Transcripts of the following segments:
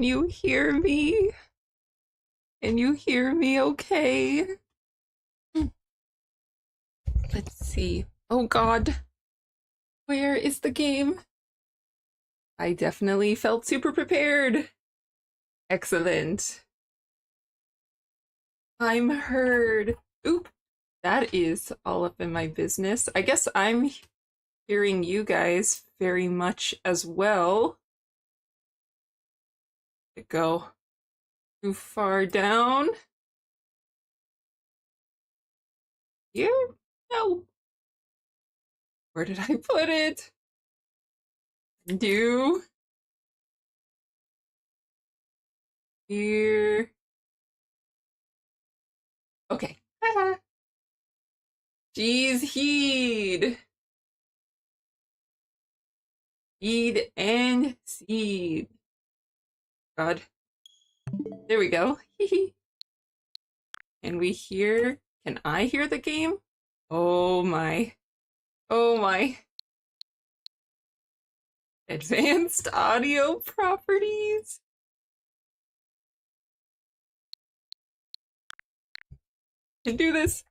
Can you hear me? Can you hear me okay? Let's see. Oh god. Where is the game? I definitely felt super prepared. Excellent. I'm heard. Oop. That is all up in my business. I guess I'm hearing you guys very much as well. Go too far down. Here? No. Where did I put it? Do. Here. Okay. Jeez, heed. Heed and seed. God. There we go. Can we hear? Can I hear the game? Oh my. Oh my. Advanced audio properties. Can do this.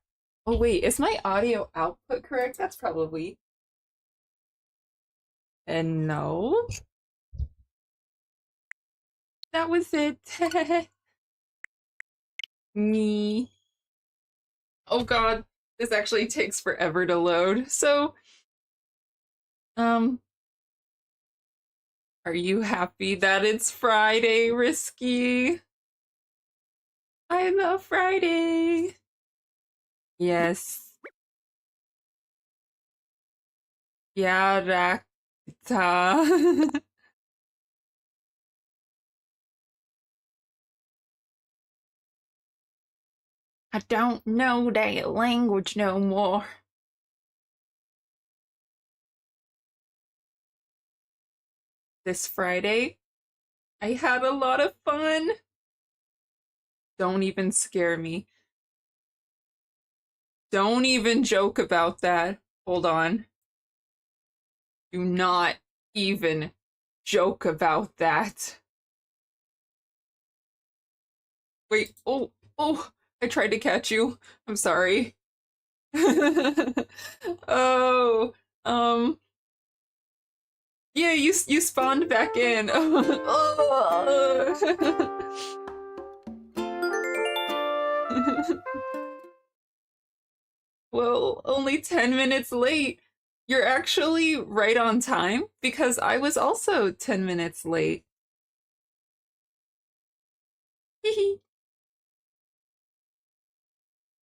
Oh wait, is my audio output correct? That's probably. And no. That was it. Me. Oh god, this actually takes forever to load. So, are you happy that it's Friday, Risky? I love Friday. Yes. Yarakta. I don't know that language no more. This Friday, I had a lot of fun. Don't even scare me. Don't even joke about that. Hold on. Do not even joke about that. Wait, oh, I tried to catch you. I'm sorry. Oh, yeah, you spawned back in. Well, only 10 minutes late. You're actually right on time because I was also 10 minutes late.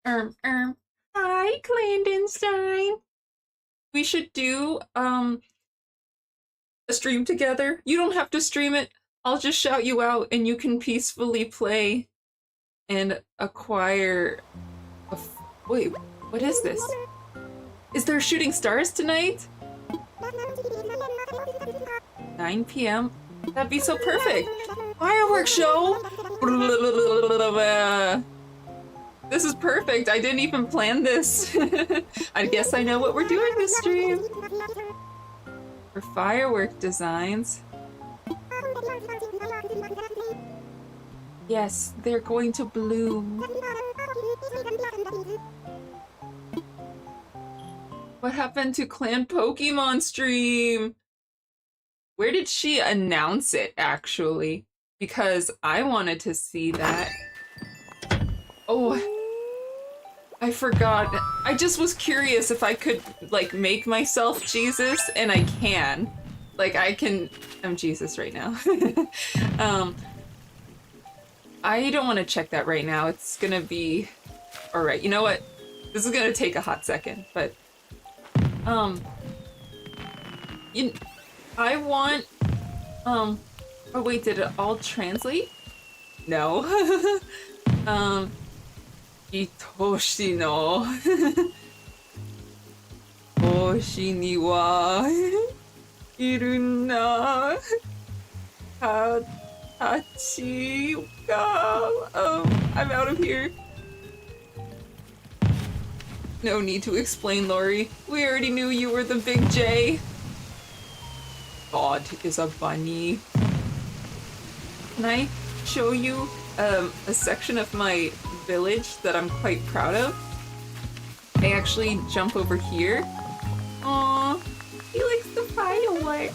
Hi, Clandestine. We should do a stream together. You don't have to stream it. I'll just shout you out and you can peacefully play and acquire wait, what is this? Is there shooting stars tonight? 9 p.m.? That'd be so perfect. Fireworks show! This is perfect. I didn't even plan this. I guess I know what we're doing this stream. For firework designs. Yes, they're going to bloom. What happened to Clan Pokemon stream? Where did she announce it, actually? Because I wanted to see that. Oh, I forgot. I just was curious if I could, like, make myself Jesus, and I can. Like, I'm Jesus right now. I don't want to check that right now. It's gonna be... Alright, you know what? This is gonna take a hot second, but... I want... Oh wait, did it all translate? No. Itoshi no... Oshi ni wa... Iru na... Hachi ga... I'm out of here. No need to explain, Lori. We already knew you were the big J. God is a bunny. Can I show you a section of my village that I'm quite proud of? I actually jump over here. Aww, he likes the firework.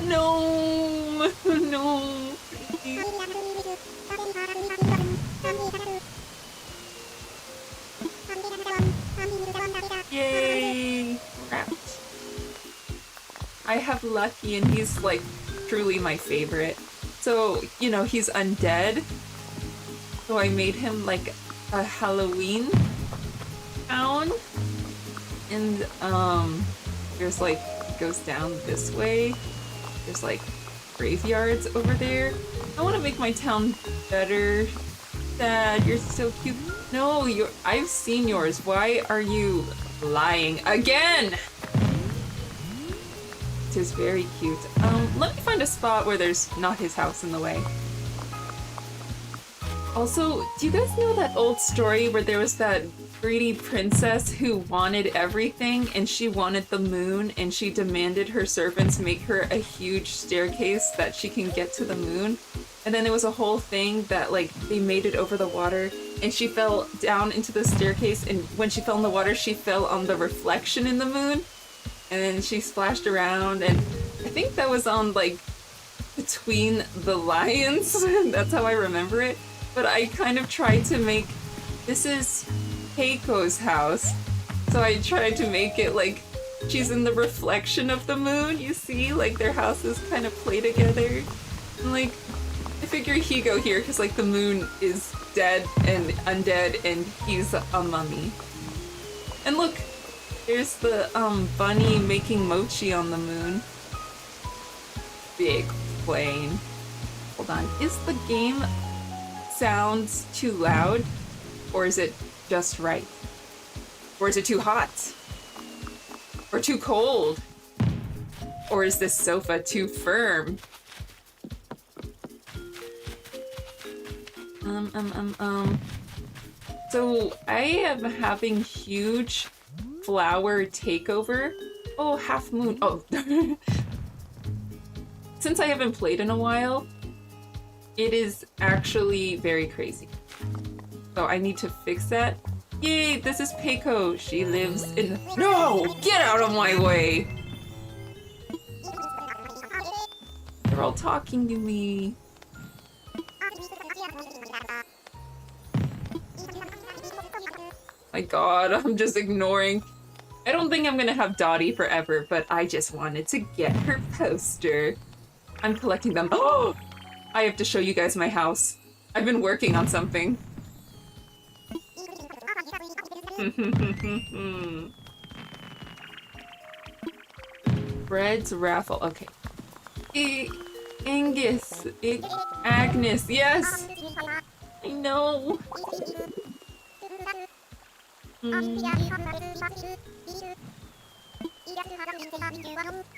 No, no, please. Yay! Wrapped. I have Lucky and he's like truly my favorite. So, you know, he's undead. So I made him like a Halloween town. And there's like, it goes down this way. There's like graveyards over there. I want to make my town better. Dad, you're so cute. No, I've seen yours. Why are you lying again? It is very cute. Let me find a spot where there's not his house in the way. Also, do you guys know that old story where there was that greedy princess who wanted everything and she wanted the moon and she demanded her servants make her a huge staircase that she can get to the moon? And then there was a whole thing that like they made it over the water and she fell down into the staircase, and when she fell in the water she fell on the reflection in the moon and then she splashed around, and I think that was on like Between the Lions. That's how I remember it. But I kind of tried to make, this is Keiko's house, so I tried to make it like she's in the reflection of the moon, you see? Like their houses kind of play together. And like, I figure he go here because like the moon is dead and undead and he's a mummy. And look, there's the bunny making mochi on the moon. Big plane. Hold on, is the game sounds too loud? Or is it just right? Or is it too hot? Or too cold? Or is this sofa too firm? So I am having huge flower takeover. Oh, half moon. Oh. Since I haven't played in a while, it is actually very crazy. So I need to fix that. Yay, this is Peiko. She lives in... No! Get out of my way! They're all talking to me. My god, I'm just ignoring. I don't think I'm gonna have Dottie forever, but I just wanted to get her poster. I'm collecting them. Oh! I have to show you guys my house. I've been working on something. Fred's raffle. Okay. Angus. Agnes. Yes! I know.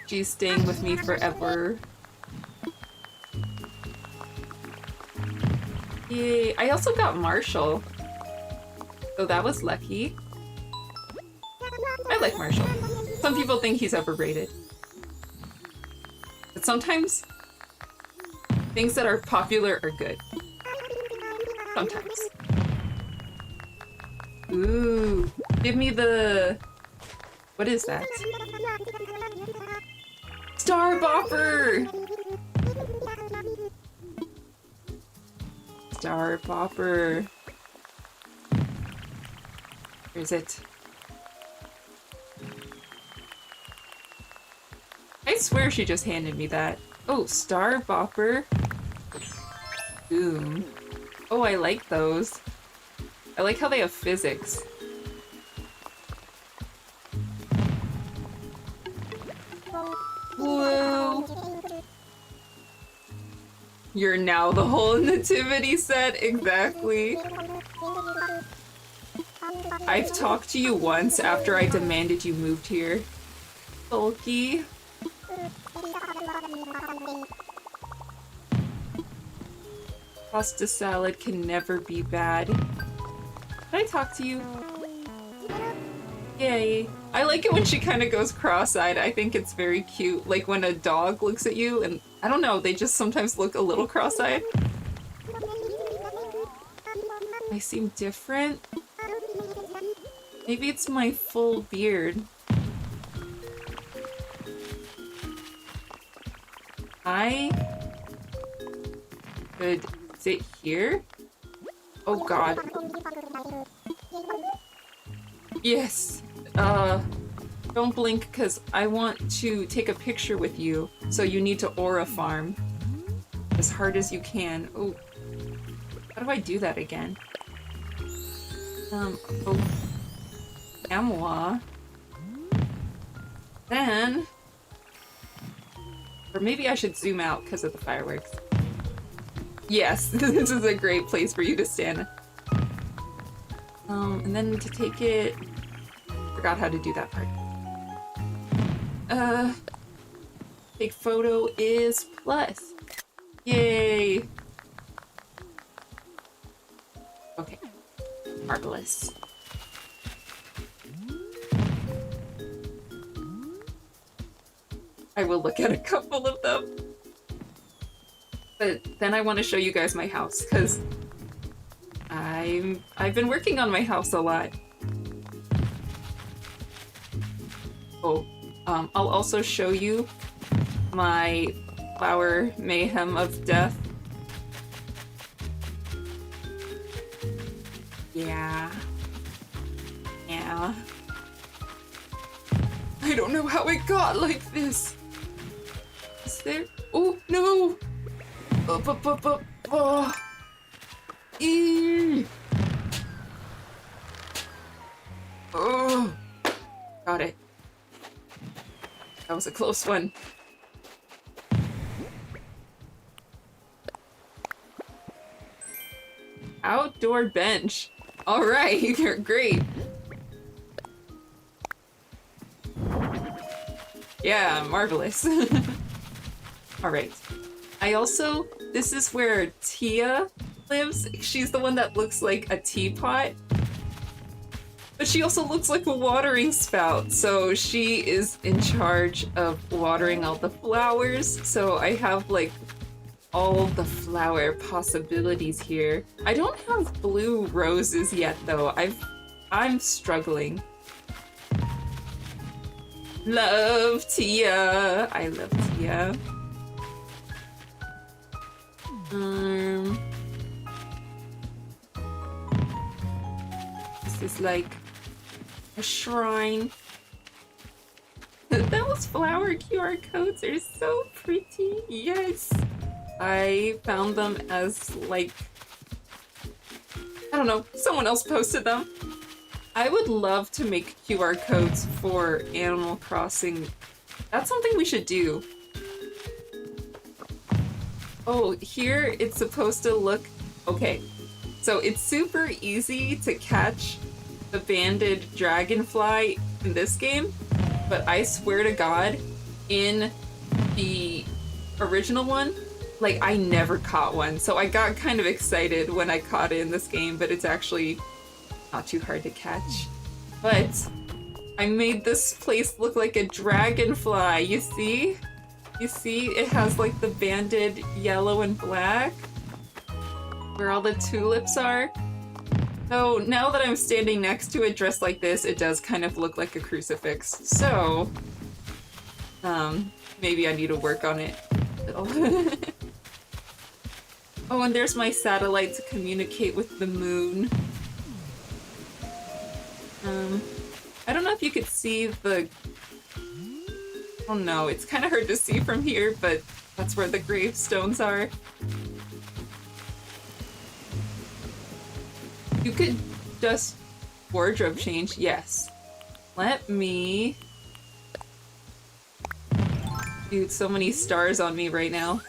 She's staying with me forever. Yay. I also got Marshall. So that was lucky. I like Marshall. Some people think he's overrated. But sometimes things that are popular are good. Sometimes. Ooh. Give me the... What is that? Star Bopper! Star Bopper. Where is it? I swear she just handed me that. Oh, Star Bopper. Boom. Oh, I like those. I like how they have physics. Whoa. You're now the whole nativity set, exactly. I've talked to you once after I demanded you moved here. Bulky. Pasta salad can never be bad. Can I talk to you? Yay. I like it when she kind of goes cross-eyed. I think it's very cute. Like when a dog looks at you and, I don't know, they just sometimes look a little cross-eyed. I seem different. Maybe it's my full beard. I could sit here. Oh god. Yes. Don't blink because I want to take a picture with you. So you need to aura farm as hard as you can. Oh, how do I do that again? Oh, Amwa. Then, or maybe I should zoom out because of the fireworks. Yes, this is a great place for you to stand. And then to take it, forgot how to do that part. Take photo is plus. Yay. Okay, marvelous. I will look at a couple of them. But then I want to show you guys my house, because I've been working on my house a lot. Oh, I'll also show you my flower mayhem of death. Yeah. Yeah. I don't know how it got like this. Is there? Oh, no! Up. Oh. Eee. Oh. Got it. That was a close one. Outdoor bench. All right, you're great. Yeah, marvelous. All right. This is where Tia lives. She's the one that looks like a teapot. But she also looks like a watering spout. So she is in charge of watering all the flowers. So I have like all the flower possibilities here. I don't have blue roses yet though. I'm struggling. Love Tia. I love Tia. This is like a shrine. Those flower QR codes are so pretty. Yes. I found them as like, I don't know, someone else posted them. I would love to make QR codes for Animal Crossing. That's something we should do. Oh, here it's supposed to look... Okay, so it's super easy to catch the banded dragonfly in this game, but I swear to God, in the original one, like, I never caught one. So I got kind of excited when I caught it in this game, but it's actually not too hard to catch. But I made this place look like a dragonfly, you see? You see, it has like the banded yellow and black where all the tulips are. So now that I'm standing next to it dressed like this, it does kind of look like a crucifix. So, maybe I need to work on it a little. Oh, and there's my satellite to communicate with the moon. I don't know if you could see the... Oh no, it's kind of hard to see from here, but that's where the gravestones are. You could just wardrobe change, yes. Let me... Dude, so many stars on me right now.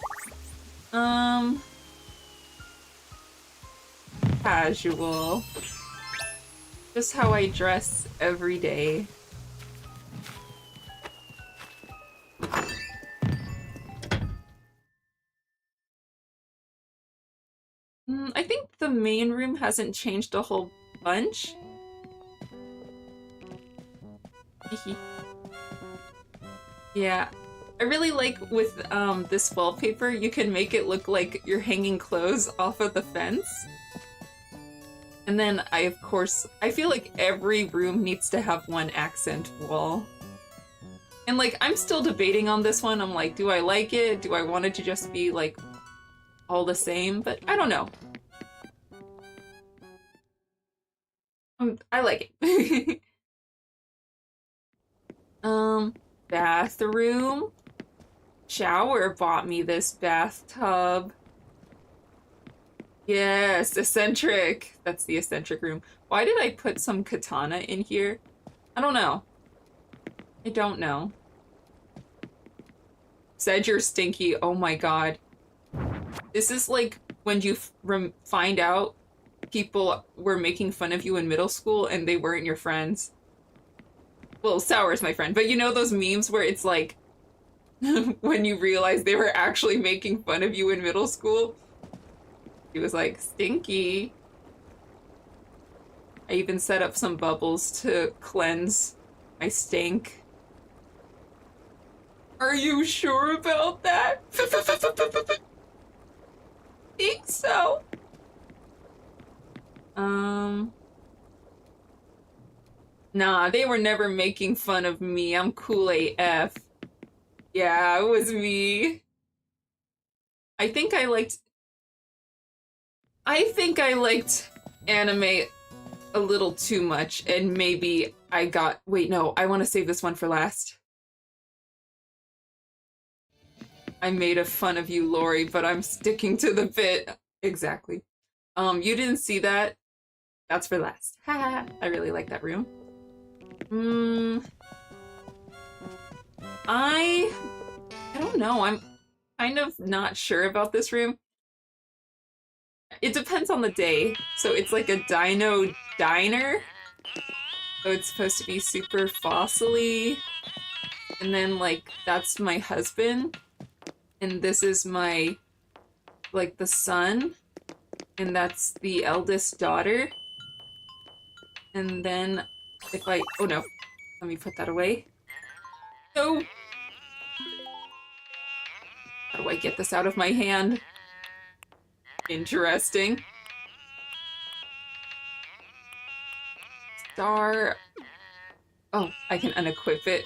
Casual. Just how I dress every day. I think the main room hasn't changed a whole bunch. Yeah. I really like with this wallpaper, you can make it look like you're hanging clothes off of the fence. And then of course, I feel like every room needs to have one accent wall. And like, I'm still debating on this one. I'm like, do I like it? Do I want it to just be like all the same? But I don't know. I like it. Bathroom. Shower bought me this bathtub. Yes, eccentric. That's the eccentric room. Why did I put some katana in here? I don't know. I don't know. Said you're stinky. Oh my god. This is like when you find out people were making fun of you in middle school and they weren't your friends. Well, Sour is my friend, but you know those memes where it's like when you realize they were actually making fun of you in middle school? He was like, stinky. I even set up some bubbles to cleanse my stink. Are you sure about that? Think so. Nah, they were never making fun of me. I'm cool AF. Yeah, it was me. I think I liked anime a little too much, and maybe I got wait, no, I want to save this one for last. I made a fun of you, Lori, but I'm sticking to the bit. Exactly. You didn't see that? That's for last. Haha. I really like that room. I don't know. I'm kind of not sure about this room. It depends on the day. So it's like a dino diner. So it's supposed to be super fossil-y. And then like that's my husband. And this is my like the son. And that's the eldest daughter. And then if I oh no. Let me put that away. No. How do I get this out of my hand? Interesting. Star. Oh, I can unequip it.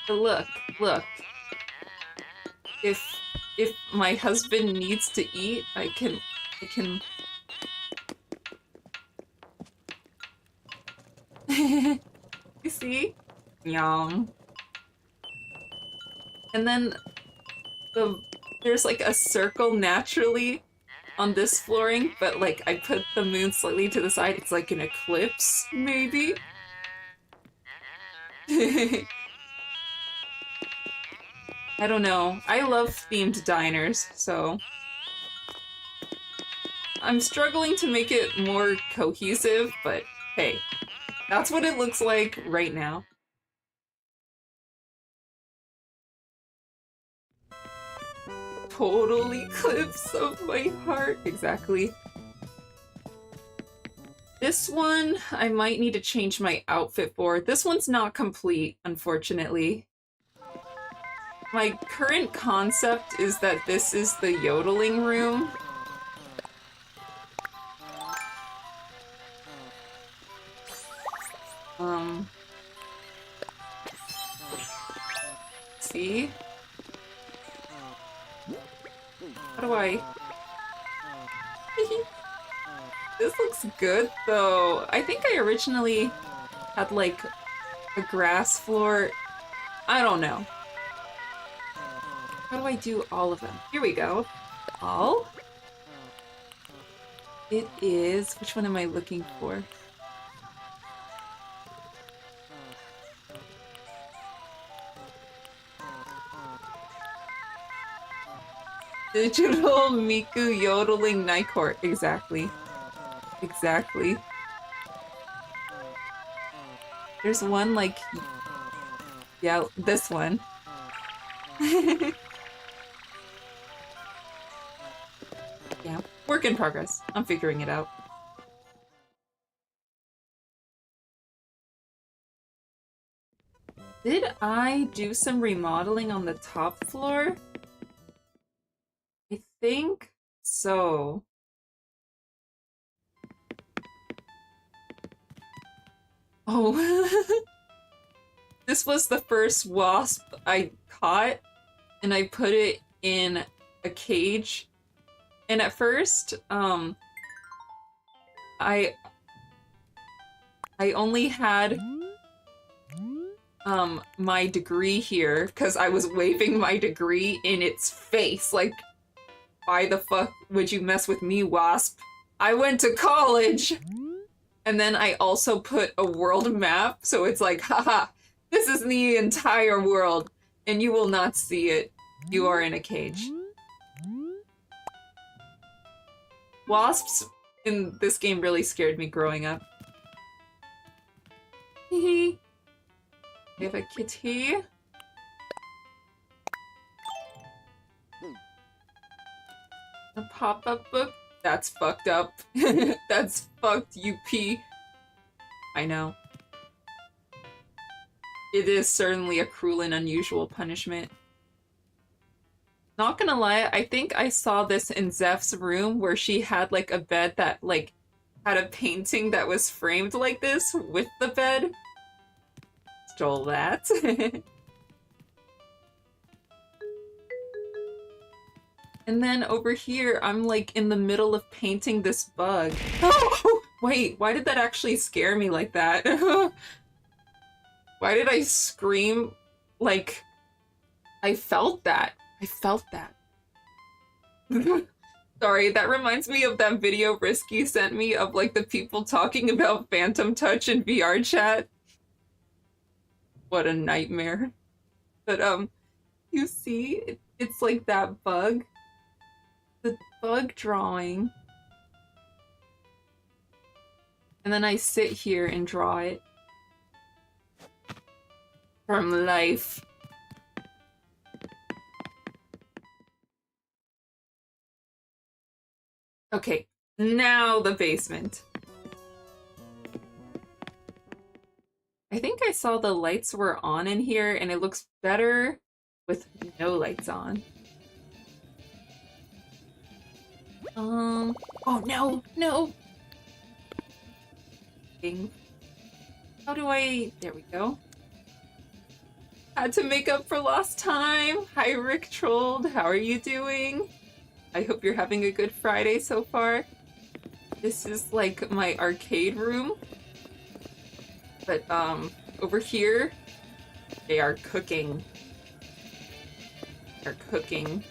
But look. If my husband needs to eat, I can You see? Yum. And then there's like a circle naturally on this flooring, but like I put the moon slightly to the side. It's like an eclipse, maybe? I don't know. I love themed diners, so I'm struggling to make it more cohesive, but hey, that's what it looks like right now. Total eclipse of my heart. Exactly. This one, I might need to change my outfit for. This one's not complete, unfortunately. My current concept is that this is the yodeling room. See? How do I... This looks good, though. I think I originally had, like, a grass floor. I don't know. How do I do all of them? Here we go. All? It is... Which one am I looking for? Digital Miku yodeling night court. Exactly. Exactly. There's one like... Yeah, this one. Yeah, work in progress. I'm figuring it out. Did I do some remodeling on the top floor? I think so. Oh, this was the first wasp I caught, and I put it in a cage. And at first, I only had my degree here because I was waving my degree in its face. Like, why the fuck would you mess with me, wasp? I went to college! And then I also put a world map, so it's like, haha, this is the entire world, and you will not see it. You are in a cage. Wasps in this game really scared me growing up. Hehe. We have a kitty. A pop-up book? That's fucked up. That's fucked, UP. I know. It is certainly a cruel and unusual punishment. Not gonna lie, I think I saw this in Zeph's room where she had like a bed that like had a painting that was framed like this with the bed. Stole that. And then over here, I'm like in the middle of painting this bug. Oh, wait, why did that actually scare me like that? Why did I scream like I felt that? I felt that. Sorry, that reminds me of that video Risky sent me of like the people talking about Phantom Touch in VR chat. What a nightmare. But you see, it's like that bug. The bug drawing. And then I sit here and draw it. From life. Okay, now the basement. I think I saw the lights were on in here, and it looks better with no lights on. Oh no, no! How do I... There we go. Had to make up for lost time. Hi, Rick Trolled. How are you doing? I hope you're having a good Friday so far. This is like my arcade room. But over here, they are cooking. They're cooking.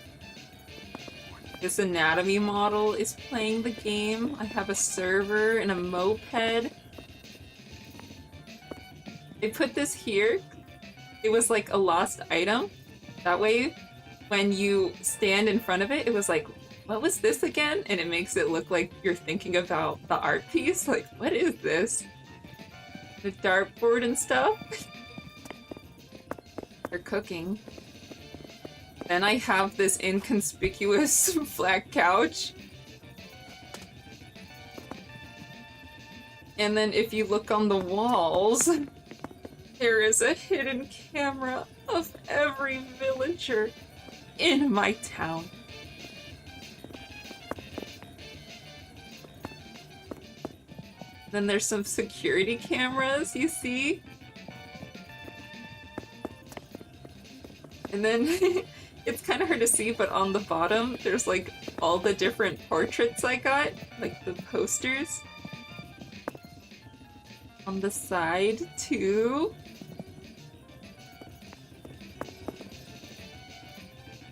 This anatomy model is playing the game. I have a server and a moped. I put this here. It was like a lost item. That way, when you stand in front of it, it was like, what was this again? And it makes it look like you're thinking about the art piece. Like, what is this? The dartboard and stuff. They're cooking. Then I have this inconspicuous black couch. And then if you look on the walls, there is a hidden camera of every villager in my town. Then there's some security cameras, you see? And then it's kind of hard to see, but on the bottom, there's like all the different portraits I got, like the posters. On the side, too.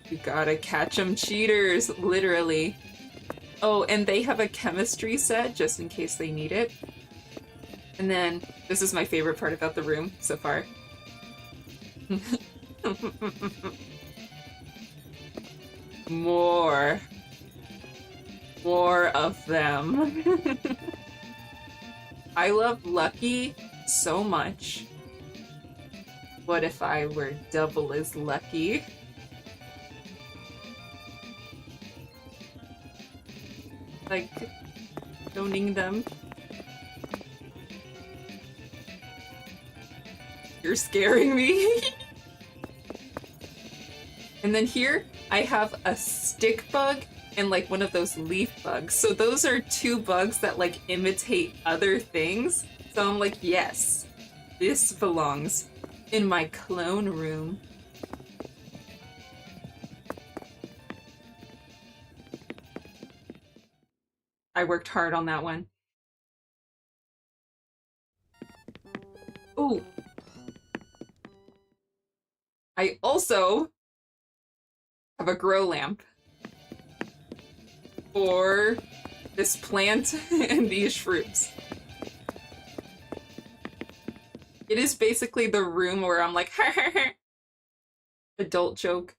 You gotta catch 'em cheaters, literally. Oh, and they have a chemistry set just in case they need it. And then, this is my favorite part about the room so far. More. More of them. I love Lucky so much. What if I were double as lucky? Like, owning them. You're scaring me. And then here, I have a stick bug and like one of those leaf bugs. So those are two bugs that like imitate other things. So I'm like, yes, this belongs in my clone room. I worked hard on that one. Ooh. I also have a grow lamp for this plant and these shrooms. It is basically the room where I'm like, adult joke.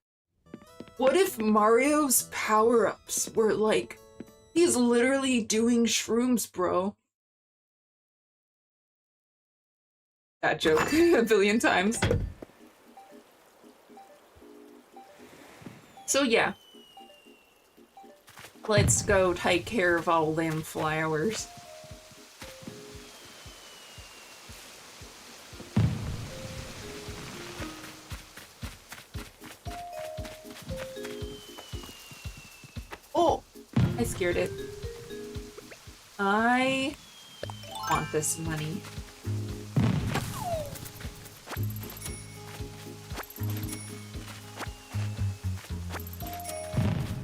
What if Mario's power-ups were like, he's literally doing shrooms, bro? That joke a billion times. So yeah. Let's go take care of all them flowers. Oh! I scared it. I want this money.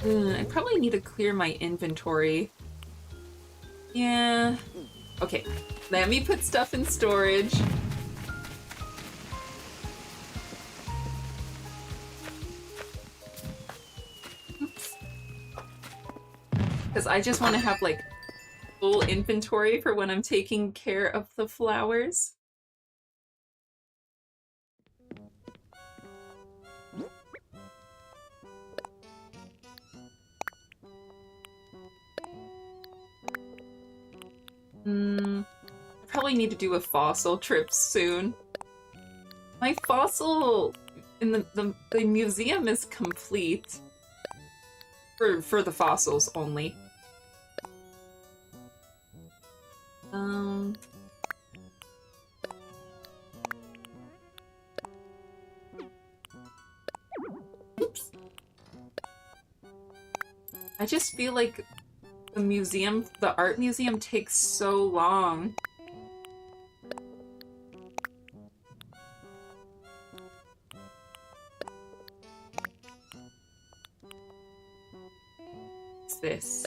I probably need to clear my inventory. Yeah. Okay, let me put stuff in storage. Oops. Because I just want to have like full inventory for when I'm taking care of the flowers. I probably need to do a fossil trip soon. My fossil in the museum is complete. For the fossils only. Oops. I just feel like the art museum takes so long. What's this?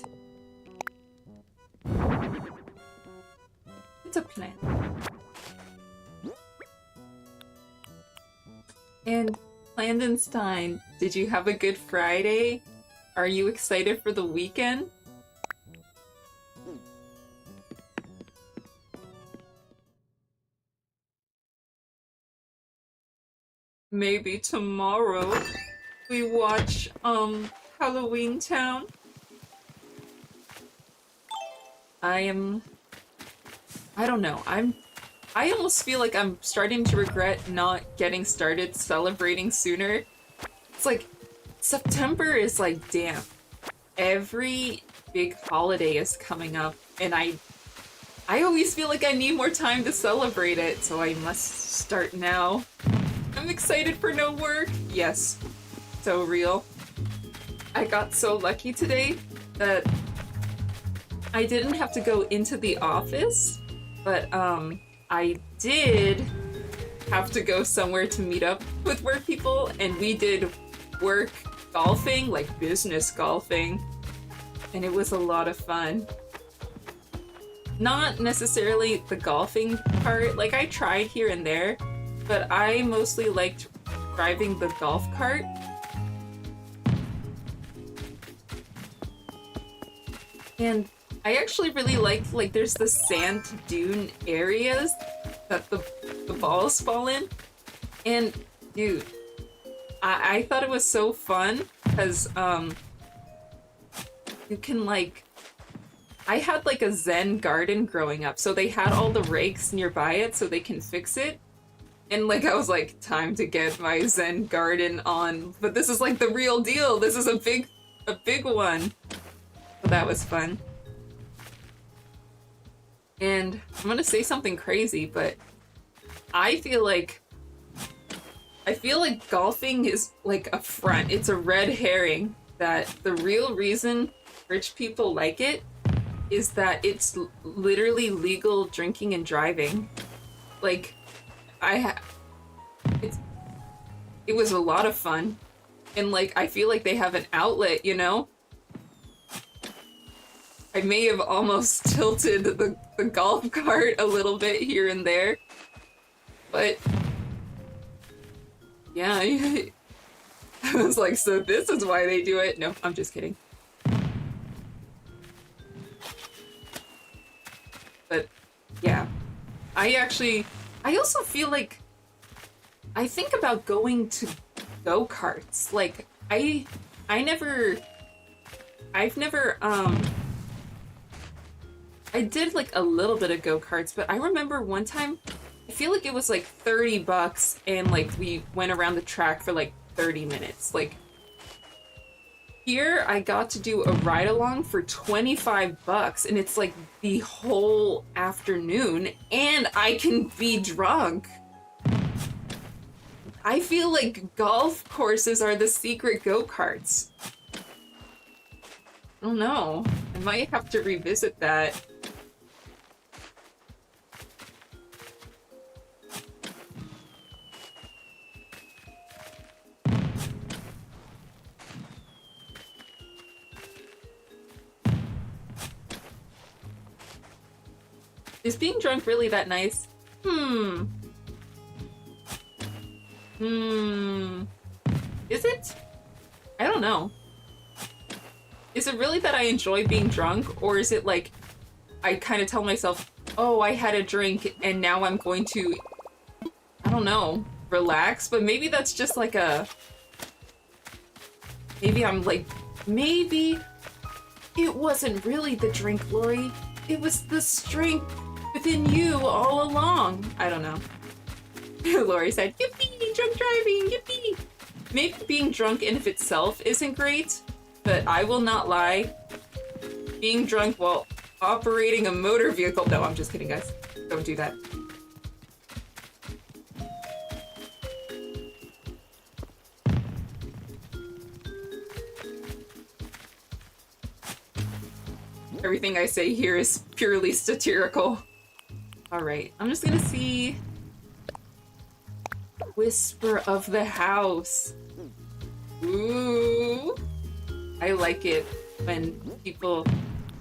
It's a plant. And Landenstein, did you have a good Friday? Are you excited for the weekend? Maybe tomorrow we watch Halloween Town. I don't know. I almost feel like I'm starting to regret not getting started celebrating sooner. It's like September is like, damn. Every big holiday is coming up and I always feel like I need more time to celebrate it, so I must start now. I'm excited for no work. Yes, so real. I got so lucky today that I didn't have to go into the office, but I did have to go somewhere to meet up with work people, and we did work golfing, like business golfing, and it was a lot of fun. Not necessarily the golfing part, like I tried here and there, but I mostly liked driving the golf cart. And I actually really liked, like, there's the sand dune areas that the balls fall in. And, dude, I thought it was so fun, because, you can, like, I had, like, a Zen garden growing up, so they had all the rakes nearby it so they can fix it. And, like, I was like, time to get my Zen garden on. But this is, like, the real deal. This is a big one. So that was fun. And I'm gonna say something crazy, but I feel like I feel like golfing is like a front. It's a red herring that the real reason rich people like it is that it's literally legal drinking and driving. Like, I ha it's it was a lot of fun. And like I feel like they have an outlet, you know? I may have almost tilted the golf cart a little bit here and there. But yeah, I was like, so this is why they do it. No, I'm just kidding. But yeah, I also feel like I think about going to go-karts. Like I never I've never I did like a little bit of go-karts, but I remember one time I feel like it was like 30 bucks and like we went around the track for like 30 minutes. Like here I got to do a ride along for 25 bucks and it's like the whole afternoon and I can be drunk. I feel like golf courses are the secret go-karts. I don't know. I might have to revisit that. Is being drunk really that nice? Is it? I don't know. Is it really that I enjoy being drunk, or is it like I kind of tell myself, oh, I had a drink and now I'm going to, I don't know, relax? But maybe that's just like a, maybe I'm like, maybe it wasn't really the drink, Lori. It was the strength within you all along. I don't know. Lori said, yippee, drunk driving, yippee. Maybe being drunk in of itself isn't great, but I will not lie. Being drunk while operating a motor vehicle. No, I'm just kidding, guys. Don't do that. Everything I say here is purely satirical. Alright, I'm just gonna see... Whisper of the House. Ooh. I like it when people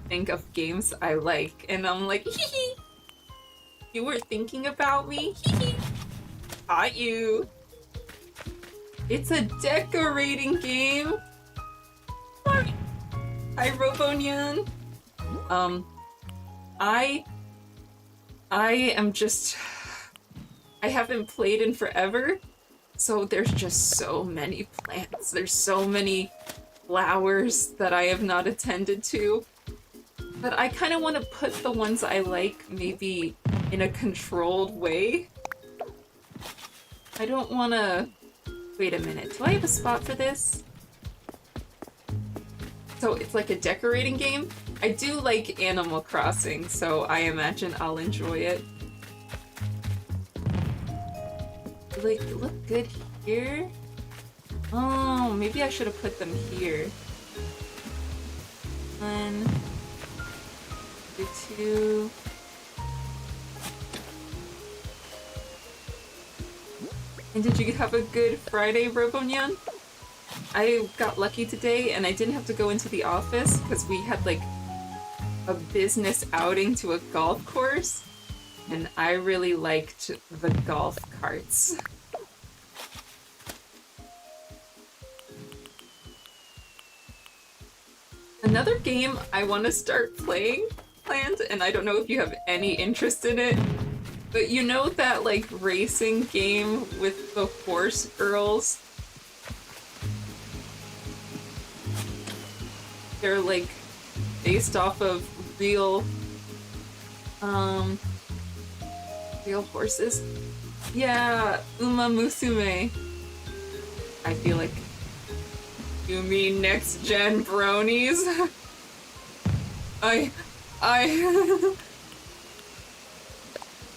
think of games I like, and I'm like, hee hee. You were thinking about me? Hee hee. Caught you. It's a decorating game. Sorry. Hi, Robonyan. I am just... I haven't played in forever, so there's just so many plants. There's so many flowers that I have not attended to. But I kind of want to put the ones I like maybe in a controlled way. I don't want to... Wait a minute. Do I have a spot for this? So it's like a decorating game? I do like Animal Crossing, so I imagine I'll enjoy it. Like, look good here? Oh, maybe I should have put them here. 1, 2. And did you have a good Friday, Robonyan? I got lucky today and I didn't have to go into the office because we had like a business outing to a golf course. And I really liked the golf carts. Another game I want to start playing, planned, and I don't know if you have any interest in it, but you know that like racing game with the horse girls? They're like based off of real real horses. Yeah, Uma Musume. I feel like you mean next gen bronies?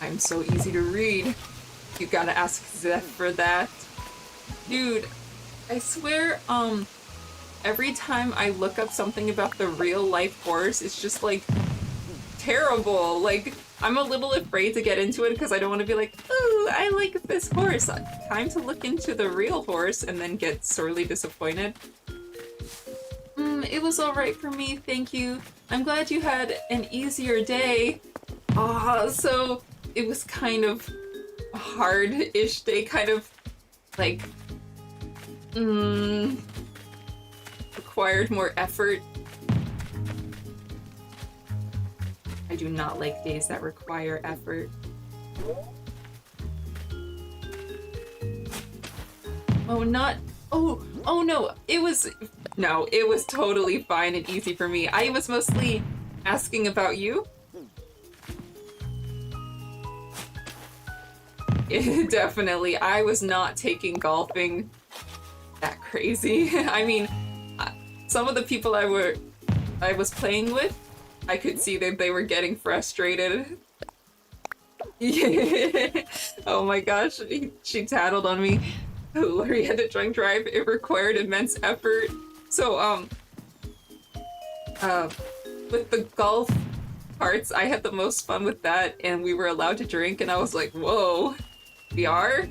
I'm so easy to read. You gotta ask Zeph for that. Dude, I swear, every time I look up something about the real life horse, it's just like terrible. Like, I'm a little afraid to get into it because I don't want to be like, ooh, I like this horse. Time to look into the real horse and then get sorely disappointed. It was alright for me, thank you. I'm glad you had an easier day. So it was kind of a hard-ish day, kind of like, required more effort. I do not like days that require effort. Oh, not... Oh no, it was totally fine and easy for me. I was mostly asking about you. Definitely, I was not taking golfing that crazy. I mean, some of the people I was playing with, I could see that they were getting frustrated. Oh my gosh, she tattled on me. Lori had to drunk drive. It required immense effort. So, with the golf parts, I had the most fun with that, and we were allowed to drink, and I was like, whoa, we are?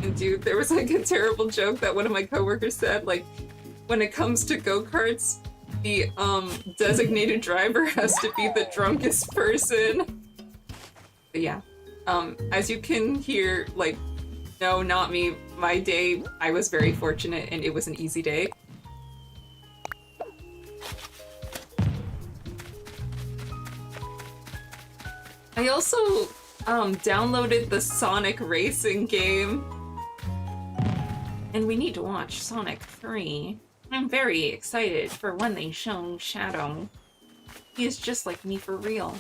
And dude, there was like a terrible joke that one of my coworkers said, like, when it comes to go-karts, the, designated driver has to be the drunkest person. But yeah, as you can hear, like, no, not me. My day, I was very fortunate and it was an easy day. I also downloaded the Sonic racing game. And we need to watch Sonic 3. I'm very excited for when they show Shadow. He is just like me for real.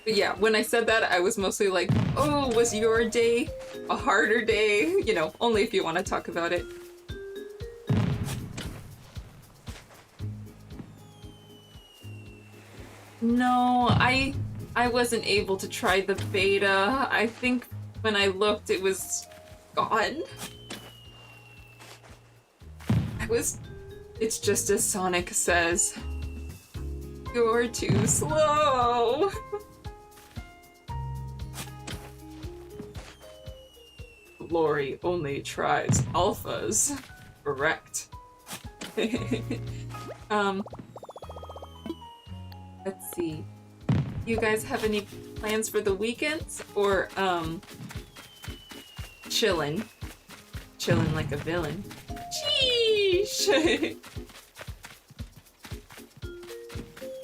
But yeah, when I said that, I was mostly like, oh, was your day a harder day? You know, only if you want to talk about it. No, I wasn't able to try the beta. I think when I looked, it was gone. It's just as Sonic says. You're too slow. Lori only tries alphas. Correct. Let's see. You guys have any plans for the weekends? Or, chillin'? Chillin' like a villain. Sheesh!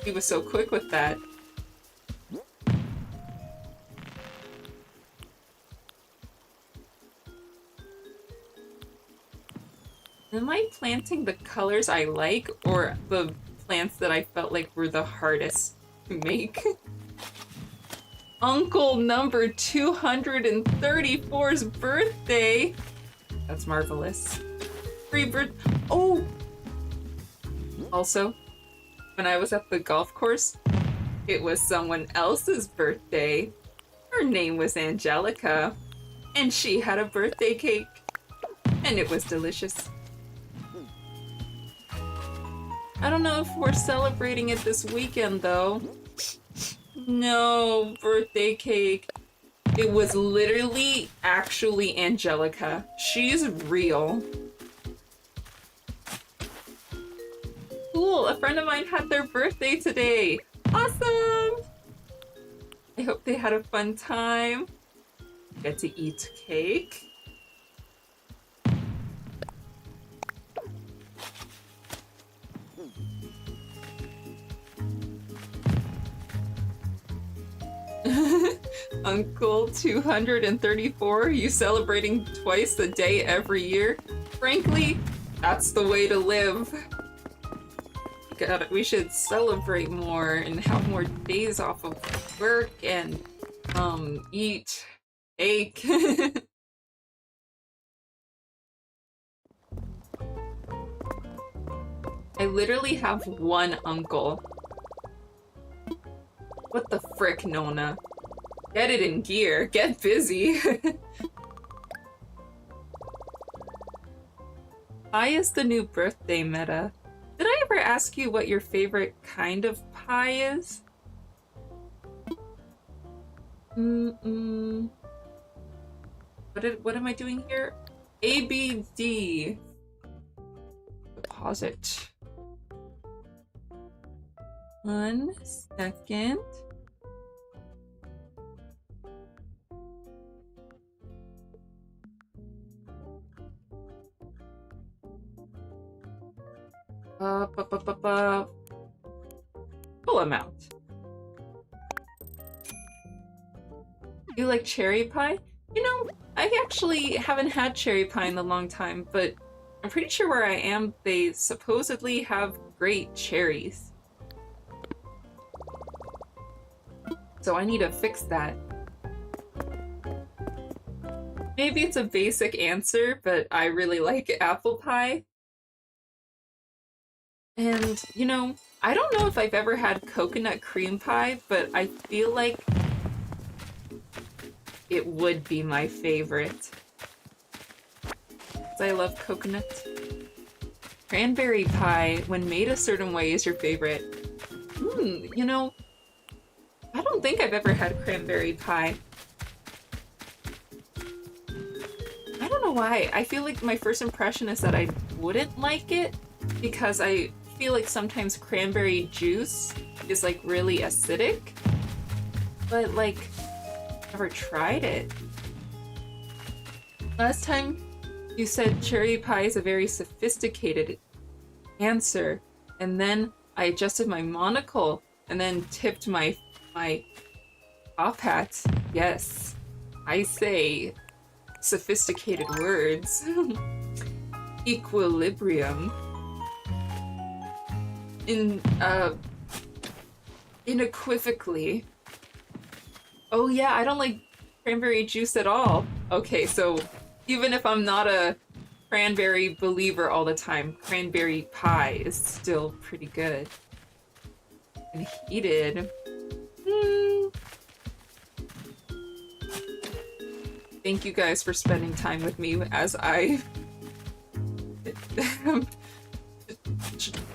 He was so quick with that. Am I planting the colors I like, or the plants that I felt like were the hardest to make? Uncle number 234's birthday! That's marvelous. Free birth- Oh! Also, when I was at the golf course, it was someone else's birthday. Her name was Angelica, and she had a birthday cake, and it was delicious. I don't know if we're celebrating it this weekend, though. No, birthday cake. It was literally, actually Angelica. She's real. Cool, a friend of mine had their birthday today. Awesome! I hope they had a fun time. Get to eat cake. Uncle 234, you celebrating twice a day every year? Frankly, that's the way to live. God, we should celebrate more and have more days off of work and, eat cake. I literally have one uncle. What the frick, Nona? Get it in gear. Get busy. Pie is the new birthday meta. Did I ever ask you what your favorite kind of pie is? What am I doing here? ABD. Deposit. 1 second. Full amount. You like cherry pie? You know, I actually haven't had cherry pie in a long time, but I'm pretty sure where I am, they supposedly have great cherries. So I need to fix that. Maybe it's a basic answer, but I really like apple pie. And, you know, I don't know if I've ever had coconut cream pie, but I feel like it would be my favorite. I love coconut. Cranberry pie, when made a certain way, is your favorite. You know, I don't think I've ever had cranberry pie. I don't know why. I feel like my first impression is that I wouldn't like it because I feel like sometimes cranberry juice is like really acidic, but like never tried it. Last time you said cherry pie is a very sophisticated answer, and then I adjusted my monocle and then tipped my top hat. Yes, I say sophisticated words. Equilibrium. Unequivocally. Oh yeah, I don't like cranberry juice at all. Okay, so even if I'm not a cranberry believer all the time, cranberry pie is still pretty good. And heated. Thank you guys for spending time with me as I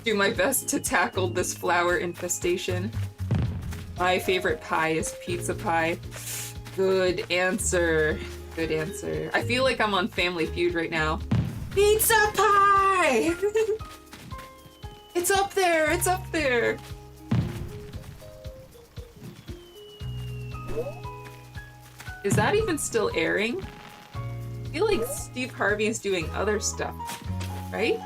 do my best to tackle this flower infestation. My favorite pie is pizza pie. Good answer. Good answer. I feel like I'm on Family Feud right now. Pizza pie! It's up there! It's up there! Is that even still airing? I feel like Steve Harvey is doing other stuff, right?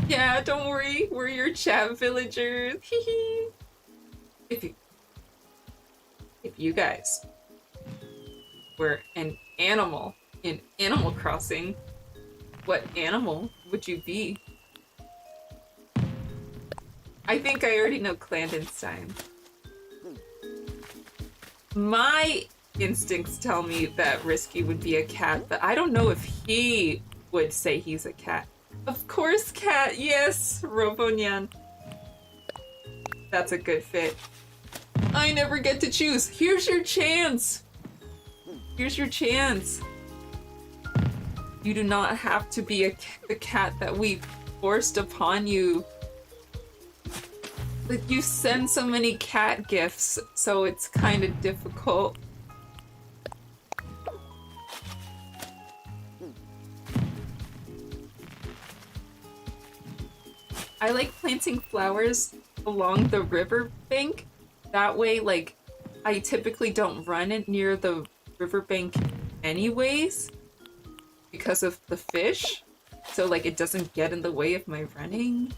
Yeah, don't worry. We're your chat villagers. If you guys were an animal in Animal Crossing, what animal would you be? I think I already know Clandestine. My instincts tell me that Risky would be a cat, but I don't know if he would say he's a cat. Of course, cat. Yes, Robonyan. That's a good fit. I never get to choose. Here's your chance. Here's your chance. You do not have to be the cat that we forced upon you. Like, you send so many cat gifts, so it's kind of difficult. I like planting flowers along the river bank. That way, like, I typically don't run it near the riverbank anyways because of the fish. So, like, it doesn't get in the way of my running.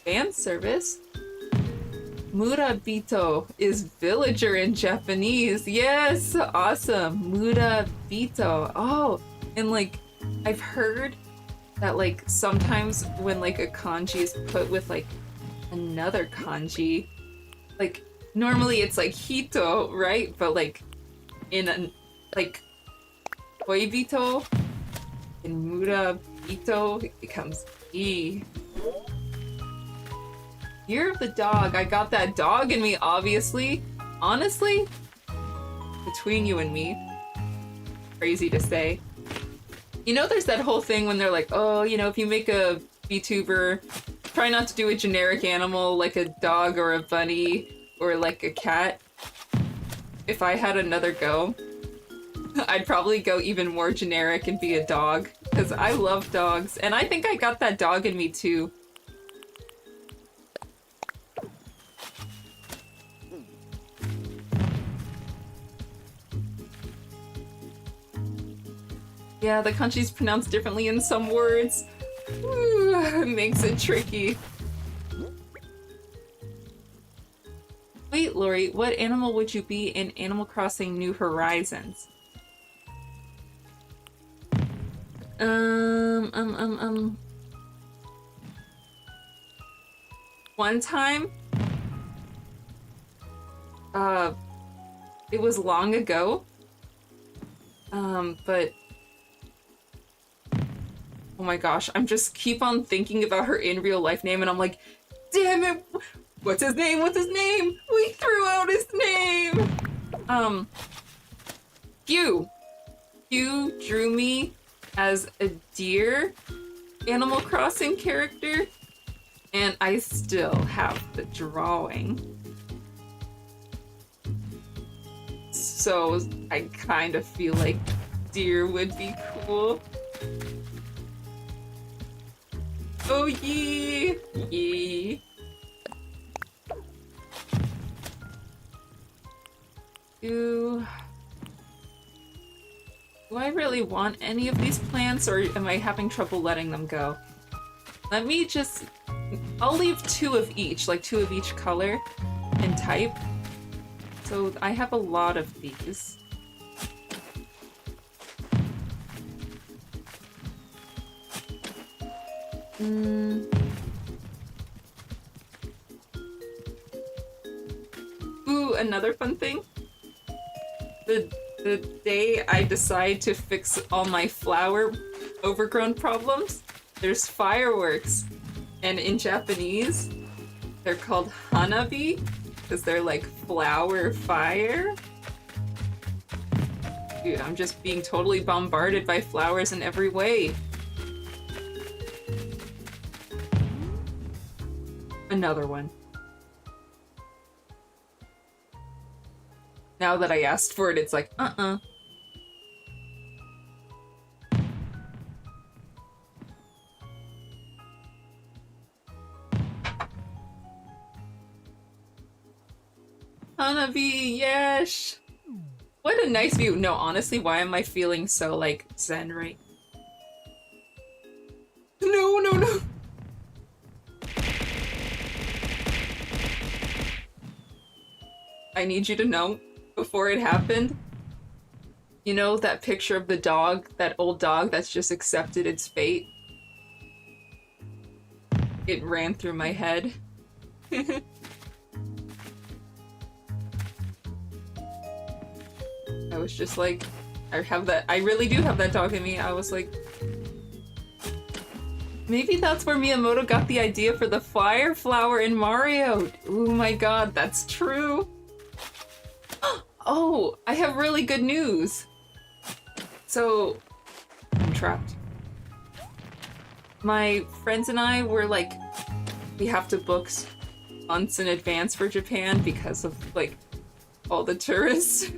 Fan service. Murabito is villager in Japanese. Yes, awesome. Murabito. Oh, and like, I've heard that like sometimes when like a kanji is put with like another kanji, like normally it's like hito, right? But like in a like koibito in murabito it becomes e. Year of the dog. I got that dog in me, obviously. Honestly, between you and me, crazy to say. You know, there's that whole thing when they're like, oh, you know, if you make a VTuber, try not to do a generic animal like a dog or a bunny or like a cat. If I had another go, I'd probably go even more generic and be a dog. Because I love dogs. And I think I got that dog in me too. Yeah, the kanji's pronounced differently in some words. Ooh, makes it tricky. Wait, Lori, what animal would you be in Animal Crossing New Horizons? One time, it was long ago, but oh my gosh, I'm just keep on thinking about her in real life name and I'm like, damn it, what's his name? What's his name? We threw out his name! Hugh. Hugh drew me as a deer Animal Crossing character, and I still have the drawing. So I kind of feel like deer would be cool. Oh yee! Yee! Do I really want any of these plants, or am I having trouble letting them go? Let me just... I'll leave 2 of each, like 2 of each color and type. So I have a lot of these. Ooh, another fun thing. The day I decide to fix all my flower overgrown problems, there's fireworks. And in Japanese, they're called hanabi, because they're like flower fire. Dude, I'm just being totally bombarded by flowers in every way. Another one. Now that I asked for it, it's like, Hanabi, yes! What a nice view. No, honestly, why am I feeling so, like, zen right? No, no, no! I need you to know, before it happened, you know that picture of the dog, that old dog that's just accepted its fate? It ran through my head. I was just like, I really do have that dog in me. I was like, maybe that's where Miyamoto got the idea for the fire flower in Mario. Oh my god, that's true. Oh, I have really good news. So, I'm trapped. My friends and I were like, we have to book months in advance for Japan because of like all the tourists.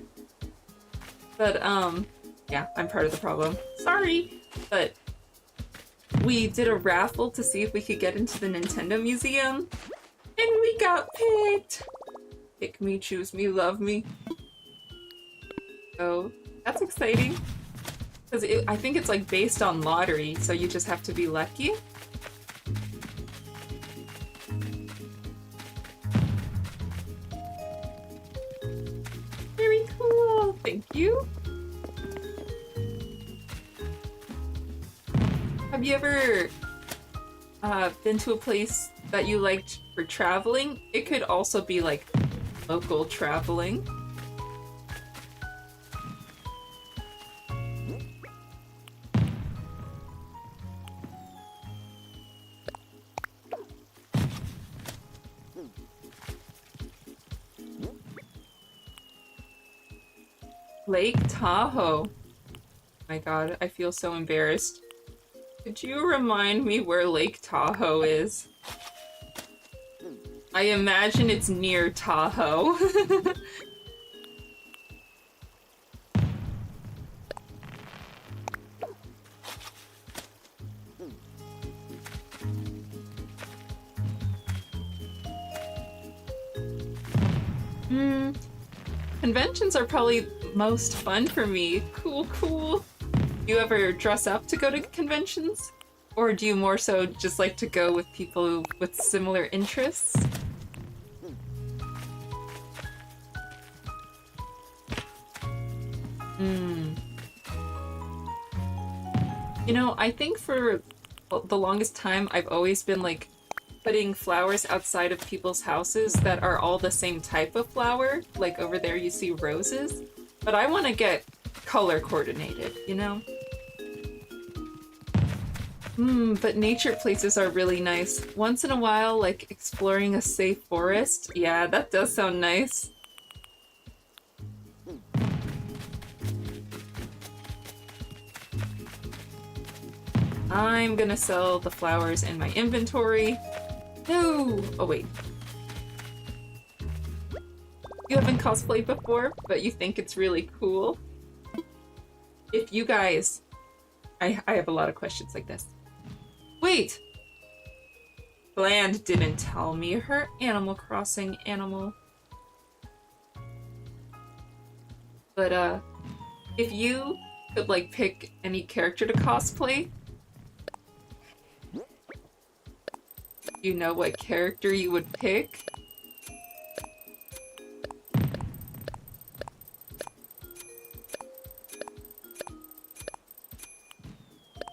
But yeah, I'm part of the problem. Sorry, but we did a raffle to see if we could get into the Nintendo Museum, and we got picked. Pick me, choose me, love me. So that's exciting. Because I think it's like based on lottery, so you just have to be lucky. Very cool, thank you. Have you ever been to a place that you liked for traveling? It could also be like local traveling. Lake Tahoe. My God, I feel so embarrassed. Could you remind me where Lake Tahoe is? I imagine it's near Tahoe. Conventions are probably most fun for me. Cool, cool. Do you ever dress up to go to conventions? Or do you more so just like to go with people with similar interests? You know, I think for the longest time I've always been like putting flowers outside of people's houses that are all the same type of flower. Like over there you see roses. But I want to get color coordinated, you know? But nature places are really nice. Once in a while, like exploring a safe forest. Yeah, that does sound nice. I'm gonna sell the flowers in my inventory. No! Oh, wait. You haven't cosplayed before, but you think it's really cool? If you guys... I have a lot of questions like this. Wait! Bland didn't tell me her Animal Crossing animal. But, if you could, like, pick any character to cosplay, you know what character you would pick?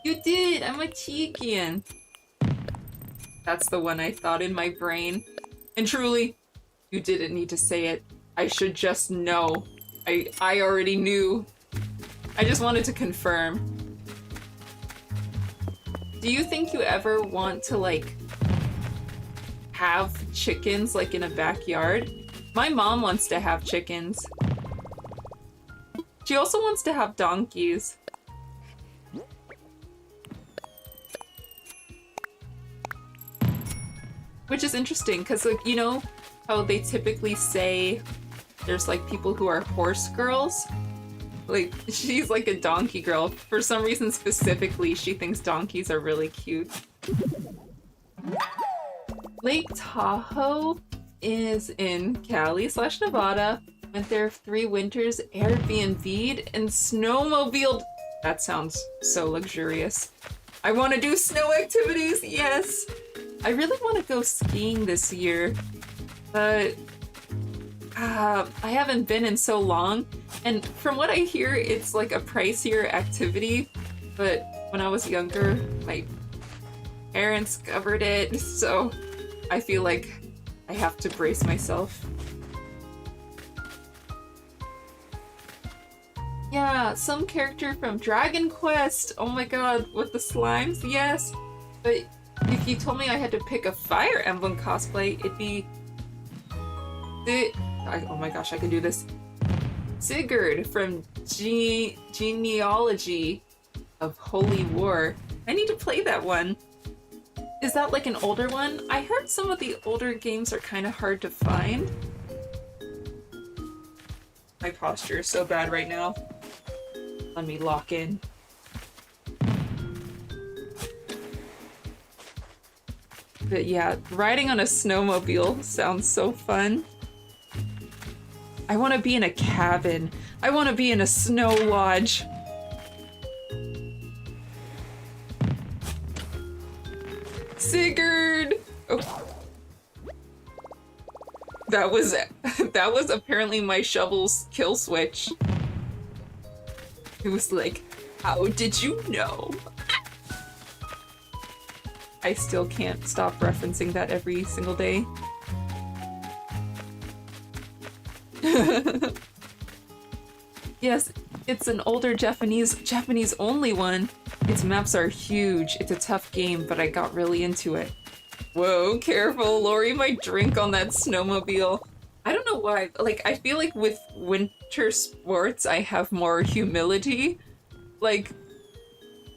You did! I'm a Tikian! That's the one I thought in my brain. And truly, you didn't need to say it. I should just know. I already knew. I just wanted to confirm. Do you think you ever want to, like, have chickens, like, in a backyard? My mom wants to have chickens. She also wants to have donkeys. Which is interesting, because, like, you know how they typically say there's, like, people who are horse girls? Like, she's, like, a donkey girl. For some reason, specifically, she thinks donkeys are really cute. Lake Tahoe is in Cali/Nevada. Went there 3 winters, Airbnb'd, and snowmobiled. That sounds so luxurious. I want to do snow activities, yes! I really want to go skiing this year, but I haven't been in so long, and from what I hear, it's like a pricier activity, but when I was younger, my parents covered it, so I feel like I have to brace myself. Yeah, some character from Dragon Quest! Oh my god, with the slimes, yes! But if you told me I had to pick a Fire Emblem cosplay, it'd be... oh my gosh, I can do this. Sigurd from Genealogy of Holy War. I need to play that one. Is that like an older one? I heard some of the older games are kind of hard to find. My posture is so bad right now. Let me lock in. But yeah, riding on a snowmobile sounds so fun. I want to be in a cabin. I want to be in a snow lodge. Sigurd! Oh. That was apparently my shovel's kill switch. It was like, how did you know? I still can't stop referencing that every single day. Yes, it's an older Japanese only one. Its maps are huge. It's a tough game, but I got really into it. Whoa, careful, Lori might drink on that snowmobile. I don't know why. Like, I feel like with winter sports, I have more humility. Like,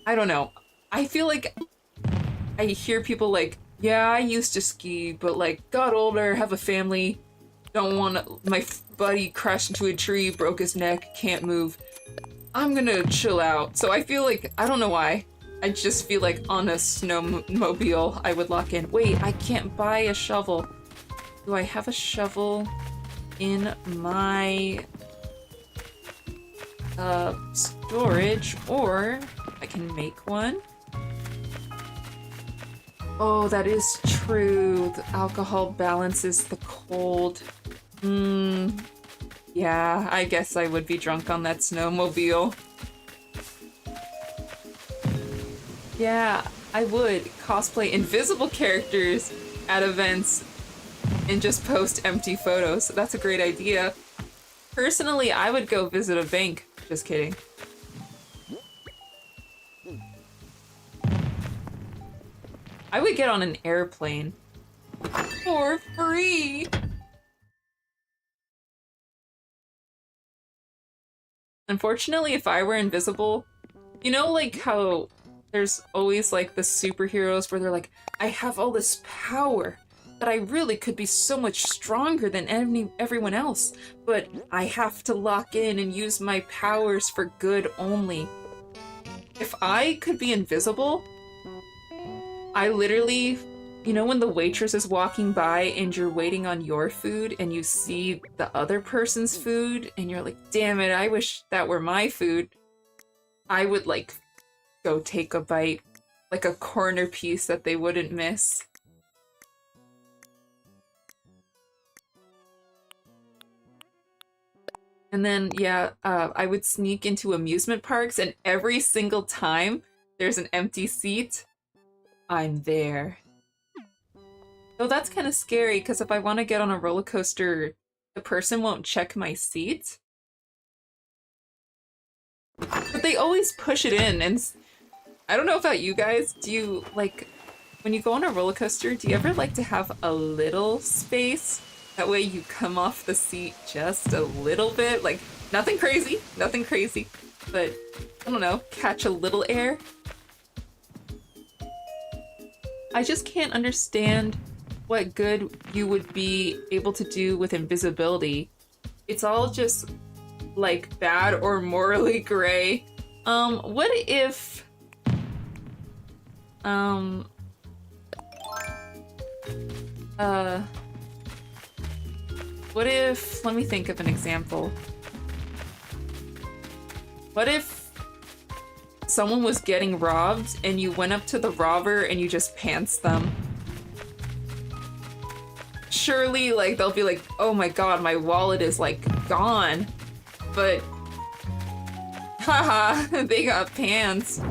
I don't know. I feel like I hear people like, yeah, I used to ski, but like, got older, have a family, don't want my buddy crashed into a tree, broke his neck, can't move. I'm gonna chill out. So I feel like, I don't know why. I just feel like on a snowmobile, I would lock in. Wait, I can't buy a shovel. Do I have a shovel in my storage, or I can make one? Oh, that is true. The alcohol balances the cold. Yeah, I guess I would be drunk on that snowmobile. Yeah, I would cosplay invisible characters at events and just post empty photos. That's a great idea. Personally, I would go visit a bank. Just kidding. I would get on an airplane for free. Unfortunately, if I were invisible, you know, like how there's always like the superheroes where they're like, I have all this power that I really could be so much stronger than everyone else, but I have to lock in and use my powers for good only. If I could be invisible, I literally, you know, when the waitress is walking by and you're waiting on your food and you see the other person's food and you're like, damn it, I wish that were my food. I would like go take a bite, like a corner piece that they wouldn't miss. And then, yeah, I would sneak into amusement parks, and every single time there's an empty seat, I'm there. Though that's kind of scary, because if I want to get on a roller coaster, the person won't check my seat. But they always push it in, and I don't know about you guys, do you, like, when you go on a roller coaster, do you ever like to have a little space? That way you come off the seat just a little bit, like, nothing crazy, but, I don't know, catch a little air? I just can't understand what good you would be able to do with invisibility. It's all just, like, bad or morally gray. What if... What if... Let me think of an example. What if someone was getting robbed and you went up to the robber and you just pants them? Surely, like, they'll be like, oh my god, my wallet is, like, gone. But... haha, they got pants.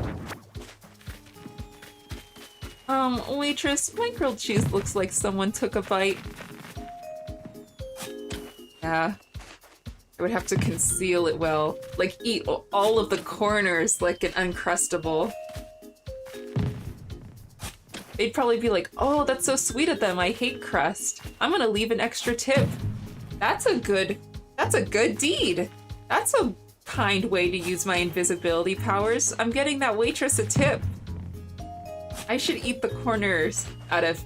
Waitress, my grilled cheese looks like someone took a bite. Yeah. I would have to conceal it well. Like, eat all of the corners like an Uncrustable. They'd probably be like, oh, that's so sweet of them, I hate crust. I'm gonna leave an extra tip. That's a good deed. That's a kind way to use my invisibility powers. I'm getting that waitress a tip. I should eat the corners out of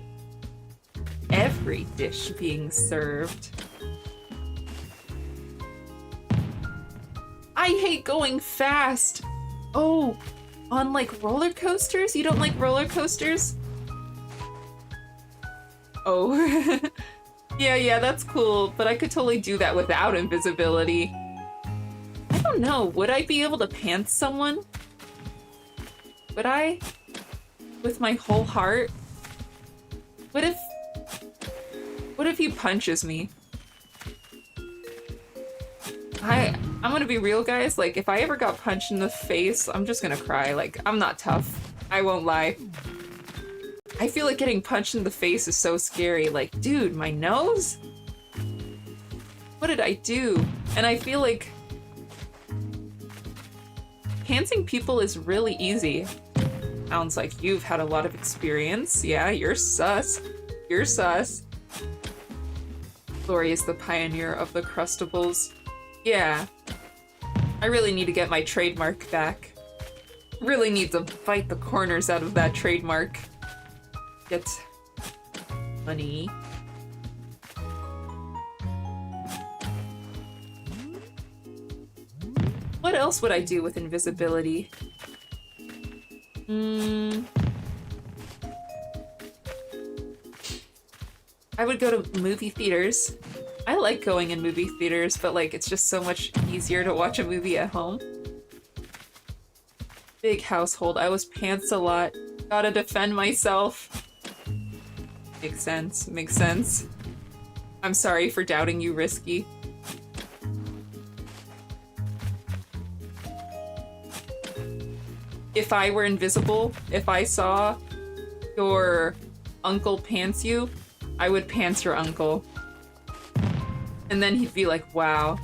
every dish being served. I hate going fast. Oh, on like roller coasters? You don't like roller coasters? Oh, yeah, that's cool, but I could totally do that without invisibility. I don't know, would I be able to pants someone? Would I? With my whole heart? What if he punches me? I'm gonna be real, guys, like, if I ever got punched in the face, I'm just gonna cry. Like, I'm not tough. I won't lie. I feel like getting punched in the face is so scary. Like, dude, my nose? What did I do? And I feel like pantsing people is really easy. Sounds like you've had a lot of experience. Yeah, you're sus. You're sus. Glory is the pioneer of the Crustables. Yeah. I really need to get my trademark back. Really need to fight the corners out of that trademark. Get money. What else would I do with invisibility? I would go to movie theaters. I like going in movie theaters, but like it's just so much easier to watch a movie at home. Big household. I was pants a lot. Gotta defend myself. Makes sense. Makes sense. I'm sorry for doubting you, Risky. If I were invisible, if I saw your uncle pants you, I would pants your uncle. And then he'd be like, wow,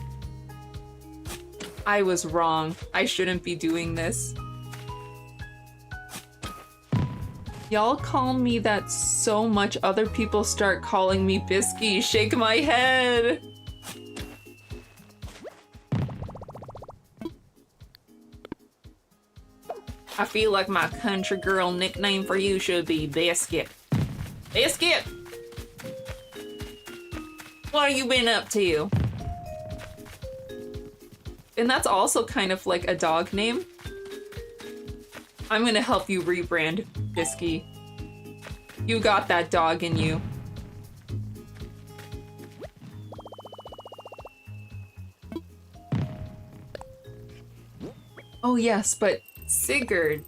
I was wrong. I shouldn't be doing this. Y'all call me that so much other people start calling me Bisky. Shake my head. I feel like my country girl nickname for you should be Biscuit. Biscuit! What have you been up to? And that's also kind of like a dog name. I'm gonna help you rebrand Bisky. You got that dog in you. Oh yes, but Sigurd.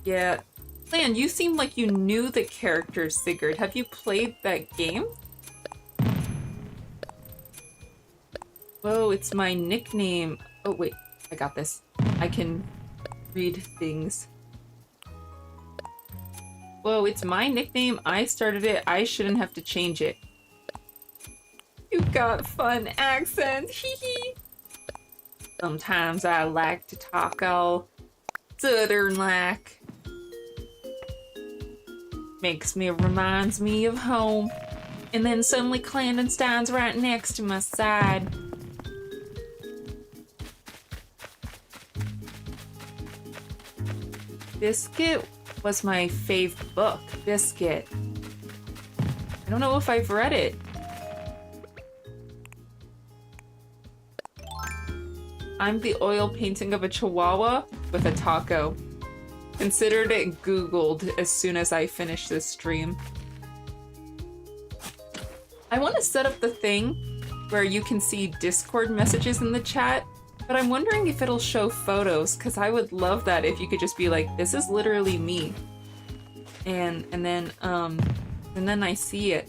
Yeah. Clan, you seem like you knew the character Sigurd. Have you played that game? Whoa, it's my nickname. Oh wait, I got this. I can read things. Whoa, it's my nickname. I started it. I shouldn't have to change it. You got fun accents. Hee hee. Sometimes I like to talk all southern-like. Reminds me of home. And then suddenly Clandestine's right next to my side. Biscuit was my fave book. Biscuit. I don't know if I've read it. I'm the oil painting of a chihuahua with a taco. Considered it Googled as soon as I finish this stream. I want to set up the thing where you can see Discord messages in the chat, but I'm wondering if it'll show photos, because I would love that if you could just be like, this is literally me. And then I see it.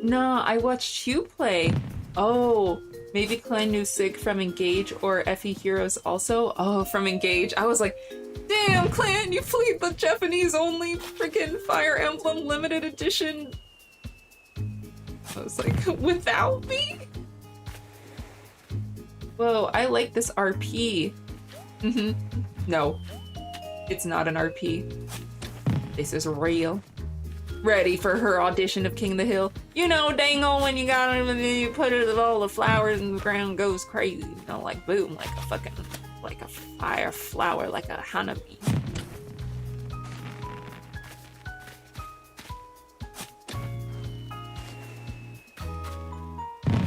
No, I watched you play. Oh, maybe Clan knew Sig from Engage or FE Heroes also? Oh, from Engage. I was like, damn, Clan, you played the Japanese-only freaking Fire Emblem limited edition. I was like, without me? Whoa, I like this RP. No, it's not an RP. This is real. Ready for her audition of King of the Hill. You know, dangle when you got it and then you put it with all the flowers and the ground goes crazy. You know, like boom, like a fucking, like a fire flower, like a honeybee.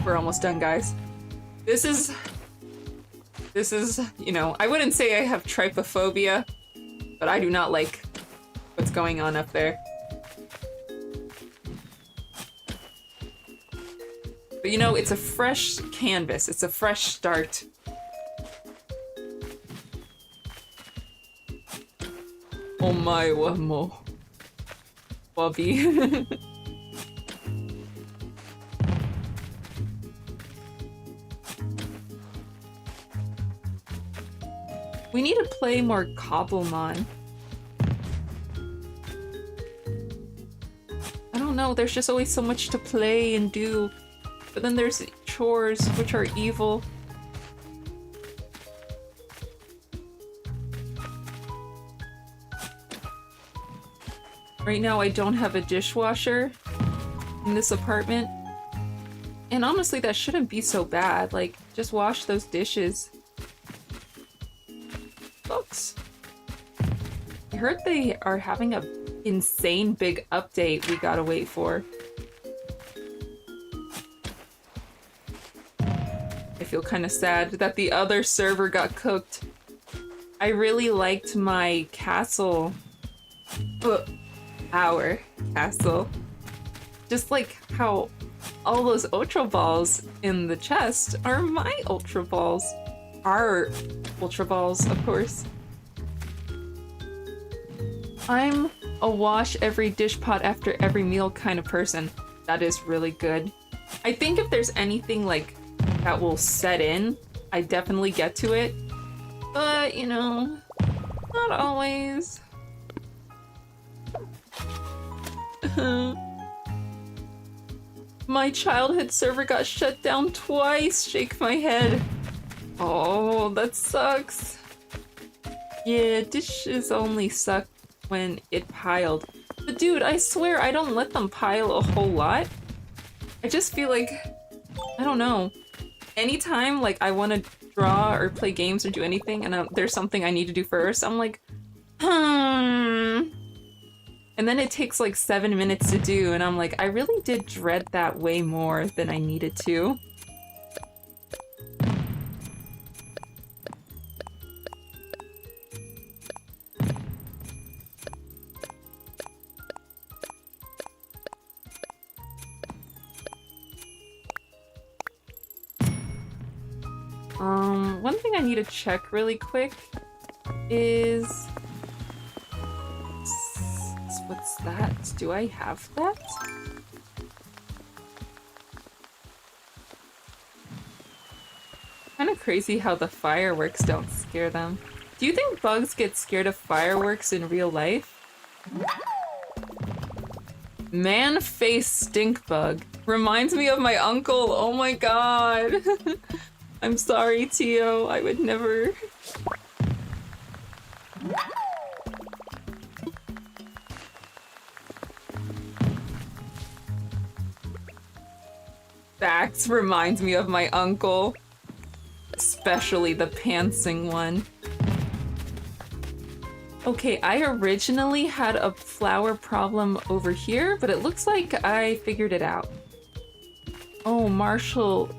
We're almost done, guys. This is, you know, I wouldn't say I have trypophobia, but I do not like what's going on up there. But you know, it's a fresh canvas. It's a fresh start. Oh my wamo. Bobby. We need to play more Cobblemon. I don't know, there's just always so much to play and do. But then there's chores, which are evil. Right now I don't have a dishwasher in this apartment. And honestly, that shouldn't be so bad. Like, just wash those dishes. Books. I heard they are having a insane big update we gotta wait for. I feel kind of sad that the other server got cooked. I really liked my castle. Our castle. Just like how all those Ultra Balls in the chest are my Ultra Balls. Our Ultra Balls, of course. I'm a wash every dish pot after every meal kind of person. That is really good. I think if there's anything like that will set in, I definitely get to it. But, you know, not always. My childhood server got shut down twice. Shake my head. Oh, that sucks. Yeah, dishes only suck when it piled. But dude, I swear I don't let them pile a whole lot. I just feel like, I don't know. Anytime like I want to draw or play games or do anything and there's something I need to do first, I'm like, And then it takes like 7 minutes to do, and I'm like, I really did dread that way more than I needed to. One thing I need to check really quick is... What's that? Do I have that? Kind of crazy how the fireworks don't scare them. Do you think bugs get scared of fireworks in real life? Man face stink bug. Reminds me of my uncle. Oh my god. I'm sorry, Tio. I would never... Facts reminds me of my uncle. Especially the pantsing one. Okay, I originally had a flower problem over here, but it looks like I figured it out. Oh, Marshall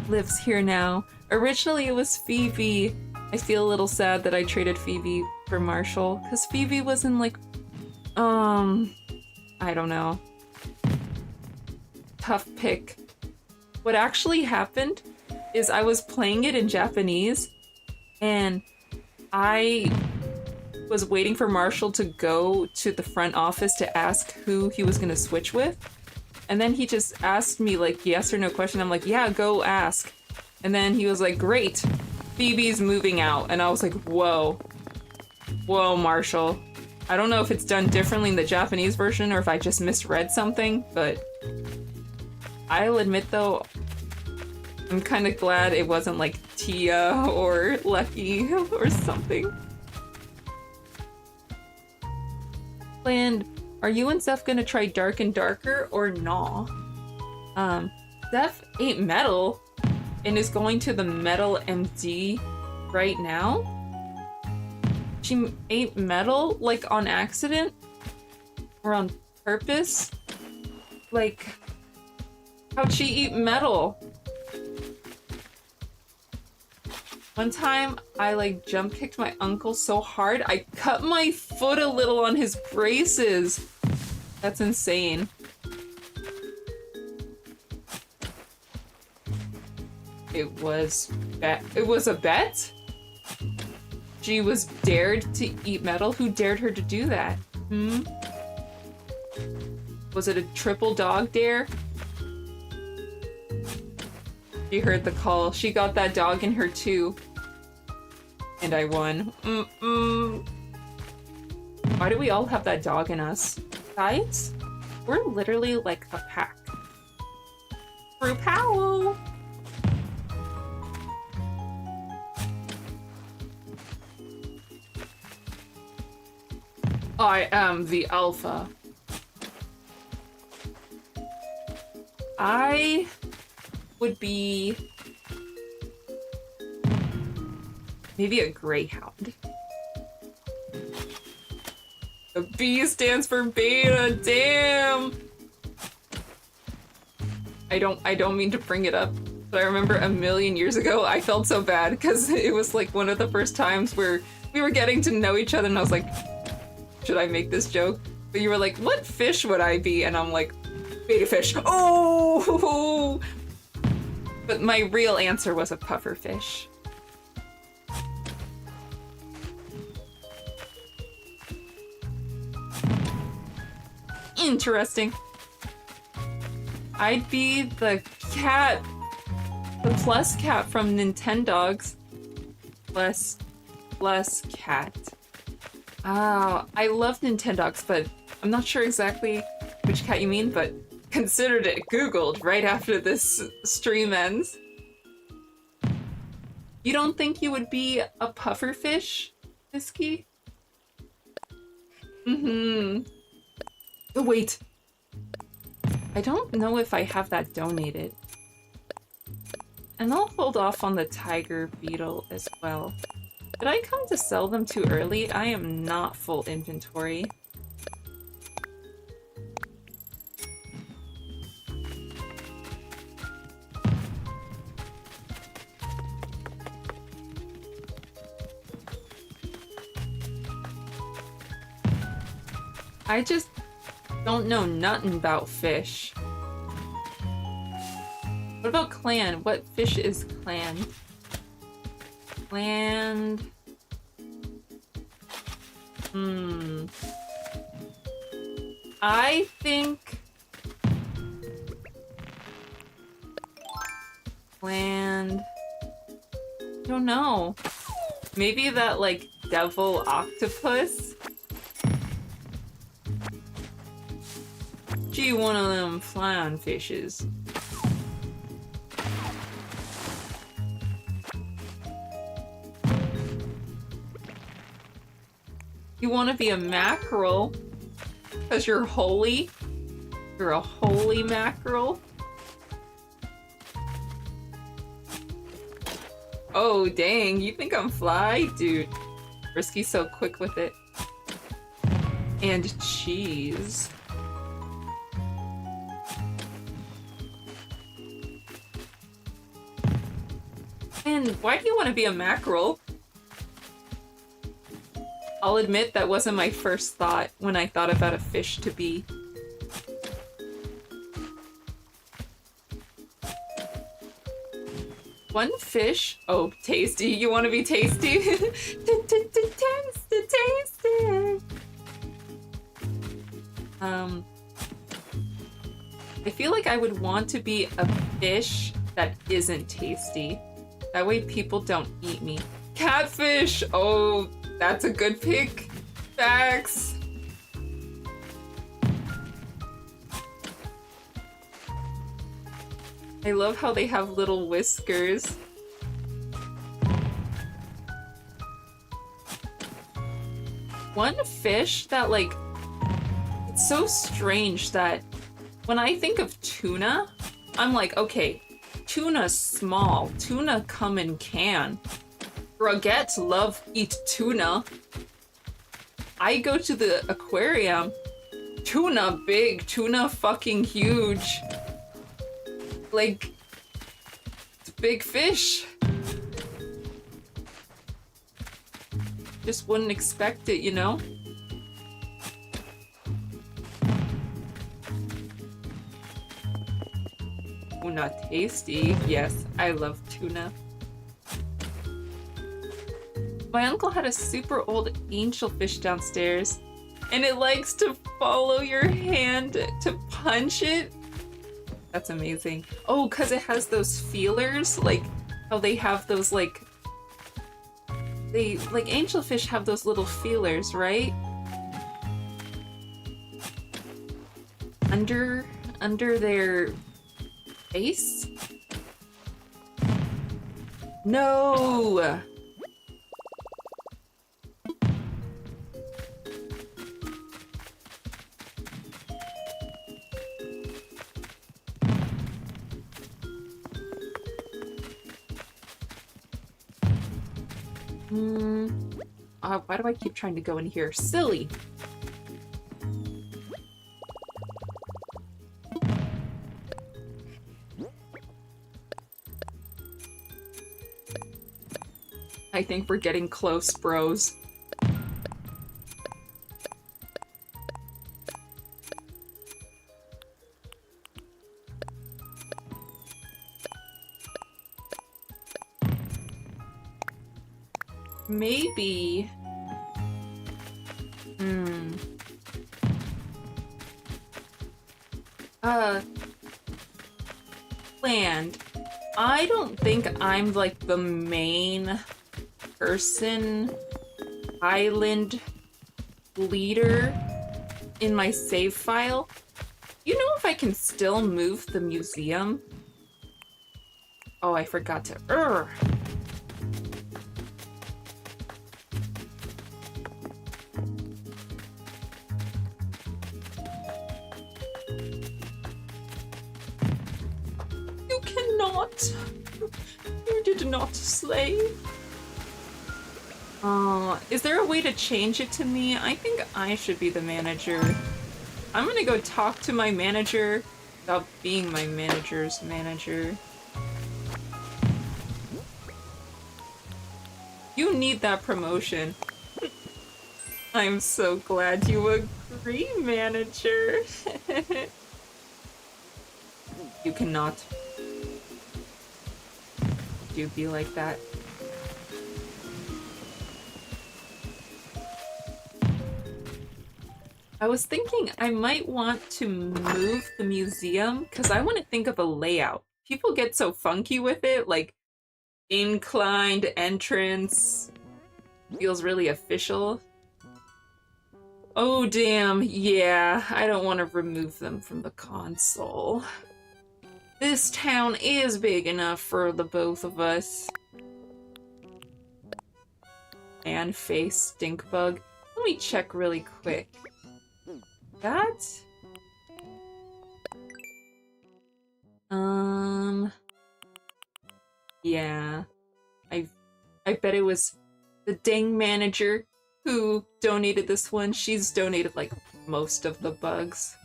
lives here now. Originally it was Phoebe. I feel a little sad that I traded Phoebe for Marshall, because Phoebe was in like, I don't know. Tough pick. What actually happened is I was playing it in Japanese, and I was waiting for Marshall to go to the front office to ask who he was gonna switch with. And then he just asked me like yes or no question. I'm like, yeah, go ask. And then he was like, great, Phoebe's moving out. And I was like, whoa. Whoa, Marshall. I don't know if it's done differently in the Japanese version or if I just misread something, but I'll admit though, I'm kind of glad it wasn't like Tia or Lucky or something. And are you and Zeph gonna try Dark and Darker or nah? Zeph ate metal and is going to the Metal MD right now. She ate metal like on accident or on purpose. Like, how'd she eat metal? One time, I like jump kicked my uncle so hard, I cut my foot a little on his braces. That's insane. It was a bet? She was dared to eat metal? Who dared her to do that? Was it a triple dog dare? She heard the call. She got that dog in her too. And I won. Why do we all have that dog in us? Guys, we're literally like a pack. Fruit Powell! I am the alpha. I would be maybe a greyhound. The B stands for beta, damn! I don't mean to bring it up, but I remember a million years ago I felt so bad because it was like one of the first times where we were getting to know each other and I was like, should I make this joke? But you were like, what fish would I be? And I'm like, beta fish. Oh! But my real answer was a puffer fish. Interesting. I'd be the cat. The plus cat from Nintendogs. Plus cat. Oh, I love Nintendogs, but I'm not sure exactly which cat you mean, but considered it Googled right after this stream ends. You don't think you would be a puffer fish, Whiskey? Mm-hmm. Oh, wait. I don't know if I have that donated. And I'll hold off on the tiger beetle as well. Did I come to sell them too early? I am not full inventory. I just don't know nothing about fish. What about clan? What fish is clan? Clan... I think... Clan... I don't know. Maybe that, like, devil octopus? Gee, one of them flying fishes. You want to be a mackerel? Because you're holy? You're a holy mackerel? Oh, dang, you think I'm fly? Dude, Risky's so quick with it. And cheese. And why do you want to be a mackerel? I'll admit that wasn't my first thought when I thought about a fish to be. One fish? Oh, tasty. You want to be tasty? Tasty. I feel like I would want to be a fish that isn't tasty. That way people don't eat me. Catfish! Oh, that's a good pick. Facts. I love how they have little whiskers. One fish that, like, it's so strange that when I think of tuna, I'm like, okay, tuna's small. Tuna come in can. Baguettes love eat tuna. I go to the aquarium. Tuna big. Tuna fucking huge. Like, it's a big fish. Just wouldn't expect it, you know? Tuna tasty. Yes, I love tuna. My uncle had a super old angelfish downstairs, and it likes to follow your hand to punch it. That's amazing. Oh, because it has those feelers, like how they have those, like angelfish have those little feelers, right? Under their face? No! Why do I keep trying to go in here? Silly. I think we're getting close, bros. Maybe. Land. I don't think I'm like the main person, island leader in my save file. You know if I can still move the museum? Oh, I forgot to. You cannot. You did not slave. Is there a way to change it to me? I think I should be the manager. I'm gonna go talk to my manager about being my manager's manager. You need that promotion. I'm so glad you agree, manager. You cannot. Do be like that. I was thinking I might want to move the museum because I want to think of a layout. People get so funky with it, like inclined entrance. Feels really official. Oh, damn. Yeah, I don't want to remove them from the console. This town is big enough for the both of us. And face stink bug. Let me check really quick. That? Yeah. I bet it was the dang manager who donated this one. She's donated like most of the bugs.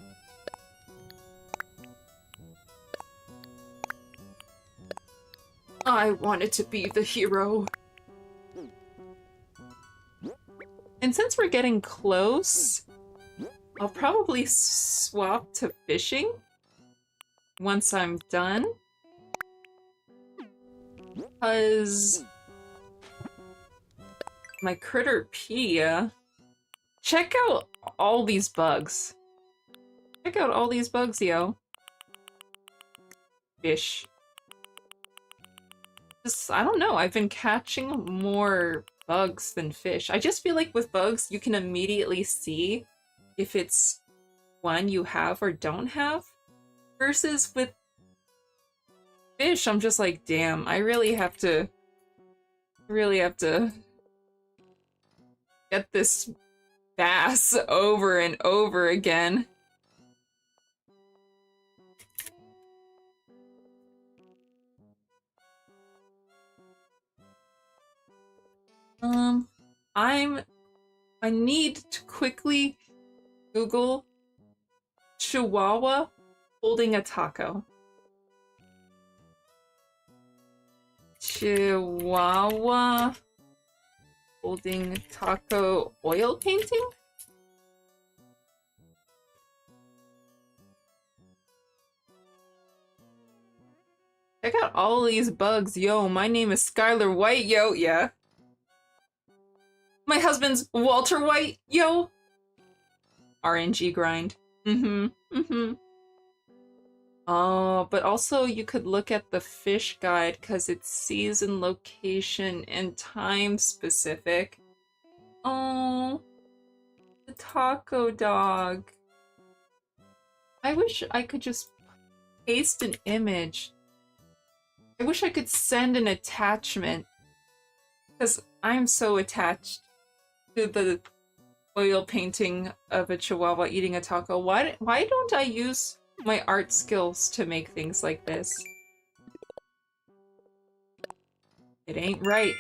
I wanted to be the hero. And since we're getting close, I'll probably swap to fishing once I'm done. Because my Critterpedia. Check out all these bugs. Check out all these bugs, yo. Fish. Just, I don't know, I've been catching more bugs than fish. I just feel like with bugs, you can immediately see if it's one you have or don't have. Versus with fish, I'm just like, damn, I really have to get this bass over and over again. I need to quickly Google Chihuahua holding a taco. Chihuahua holding taco oil painting? Check out all these bugs, yo. My name is Skylar White, yo. Yeah. My husband's Walter White, yo. RNG grind. Oh, but also you could look at the fish guide because it's season, location, and time specific. Oh, the taco dog. I wish I could just paste an image. I wish I could send an attachment because I'm so attached to the oil painting of a chihuahua eating a taco. Why don't I use my art skills to make things like this? It ain't right.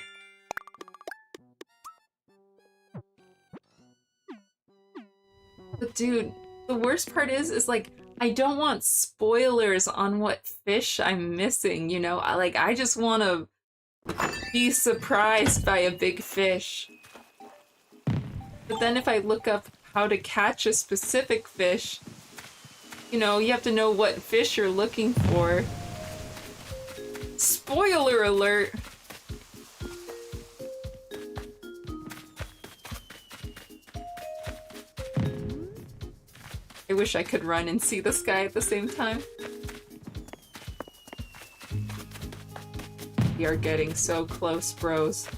But dude, the worst part is like, I don't want spoilers on what fish I'm missing, you know? I just want to be surprised by a big fish. But then if I look up how to catch a specific fish, you know, you have to know what fish you're looking for. Spoiler alert! I wish I could run and see the sky at the same time. We are getting so close, bros.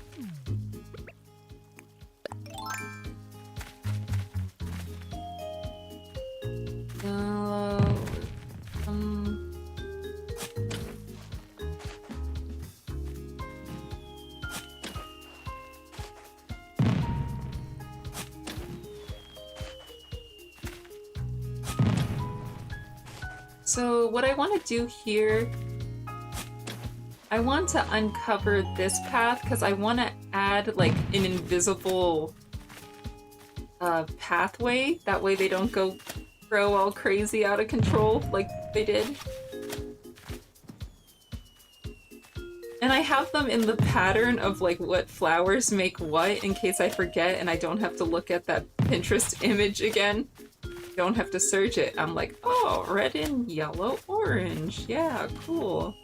So what I want to do here, I want to uncover this path because I want to add like an invisible pathway. That way they don't grow all crazy out of control like they did. And I have them in the pattern of like what flowers make what in case I forget and I don't have to look at that Pinterest image again. Don't have to search it. I'm like, oh, red and yellow, orange. Yeah, cool.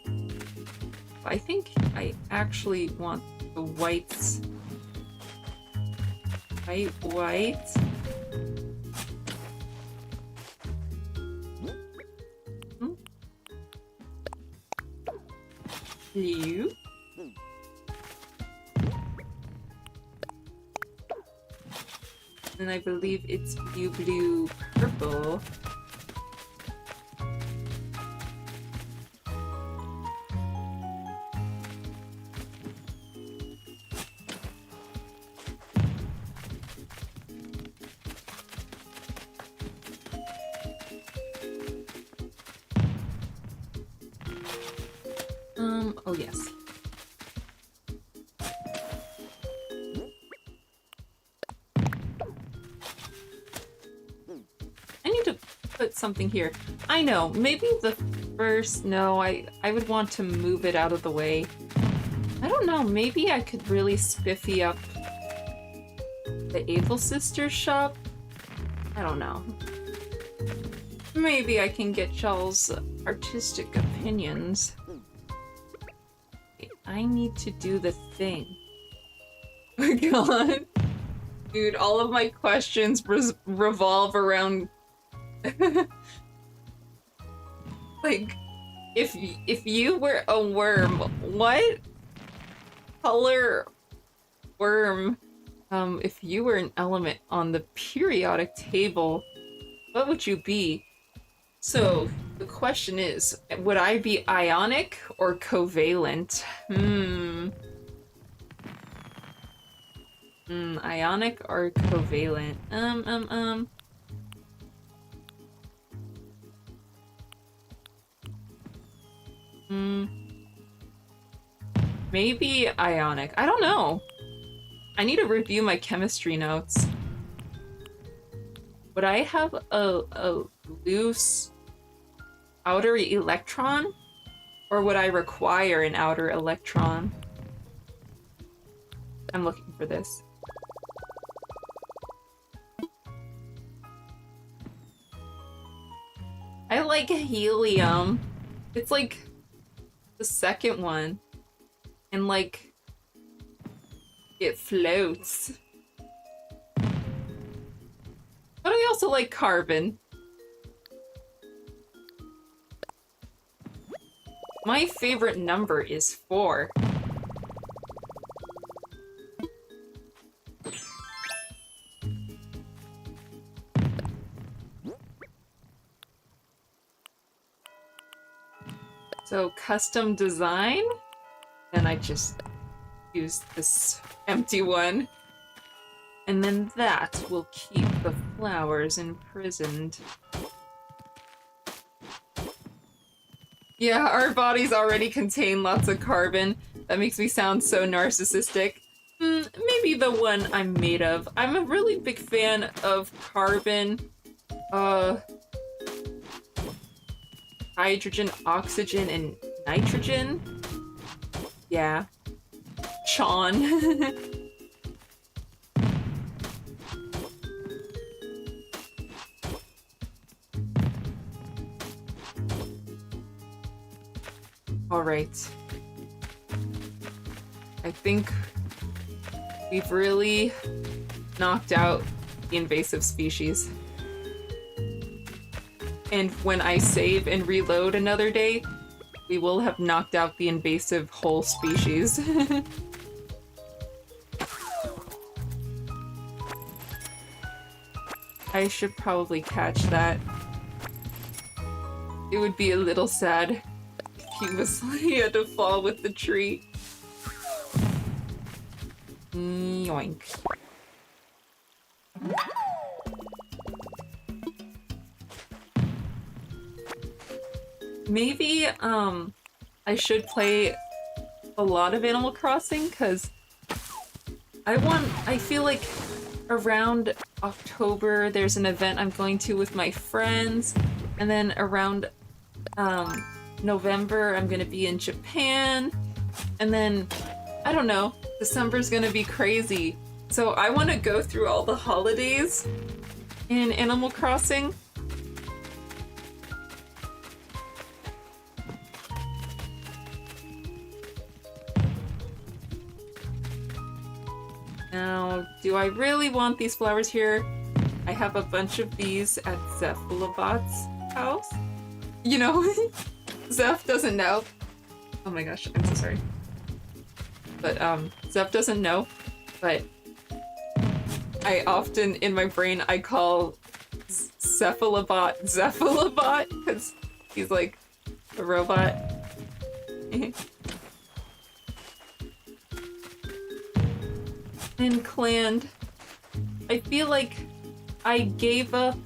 I think I actually want the whites. White. Blue. And I believe it's blue, blue, purple. Oh yes. I need to put something here. I know, maybe the first, no, I would want to move it out of the way. I don't know, maybe I could really spiffy up the Able Sisters shop? I don't know. Maybe I can get y'all's artistic opinions. I need to do the thing. Oh my god. Dude, all of my questions revolve around... like, if you were a worm, what color worm, if you were an element on the periodic table, what would you be? So, the question is, would I be ionic or covalent? Ionic or covalent? Maybe ionic. I don't know. I need to review my chemistry notes. Would I have a loose outer electron? Or would I require an outer electron? I'm looking for this. I like helium. It's like the second one. And like, it floats. But I also like carbon. My favorite number is 4. So custom design, and I just use this empty one. And then that will keep the flowers imprisoned. Yeah, our bodies already contain lots of carbon. That makes me sound so narcissistic. Maybe the one I'm made of. I'm a really big fan of carbon Uh, hydrogen, oxygen, and nitrogen? Yeah. Sean. Alright. I think we've really knocked out the invasive species. And when I save and reload another day, we will have knocked out the invasive whole species. I should probably catch that. It would be a little sad if he had to fall with the tree. Yoink. Maybe, I should play a lot of Animal Crossing, because I feel like around October there's an event I'm going to with my friends, and then around, November I'm gonna be in Japan, and then, I don't know, December's gonna be crazy. So I want to go through all the holidays in Animal Crossing. Now, do I really want these flowers here? I have a bunch of these at Cephalobot's house. You know, Zeph doesn't know. Oh my gosh, I'm so sorry. But, Zeph doesn't know, but I often, in my brain, I call Cephalobot Zephalobot, because he's like a robot. And Cland, I feel like I gave up,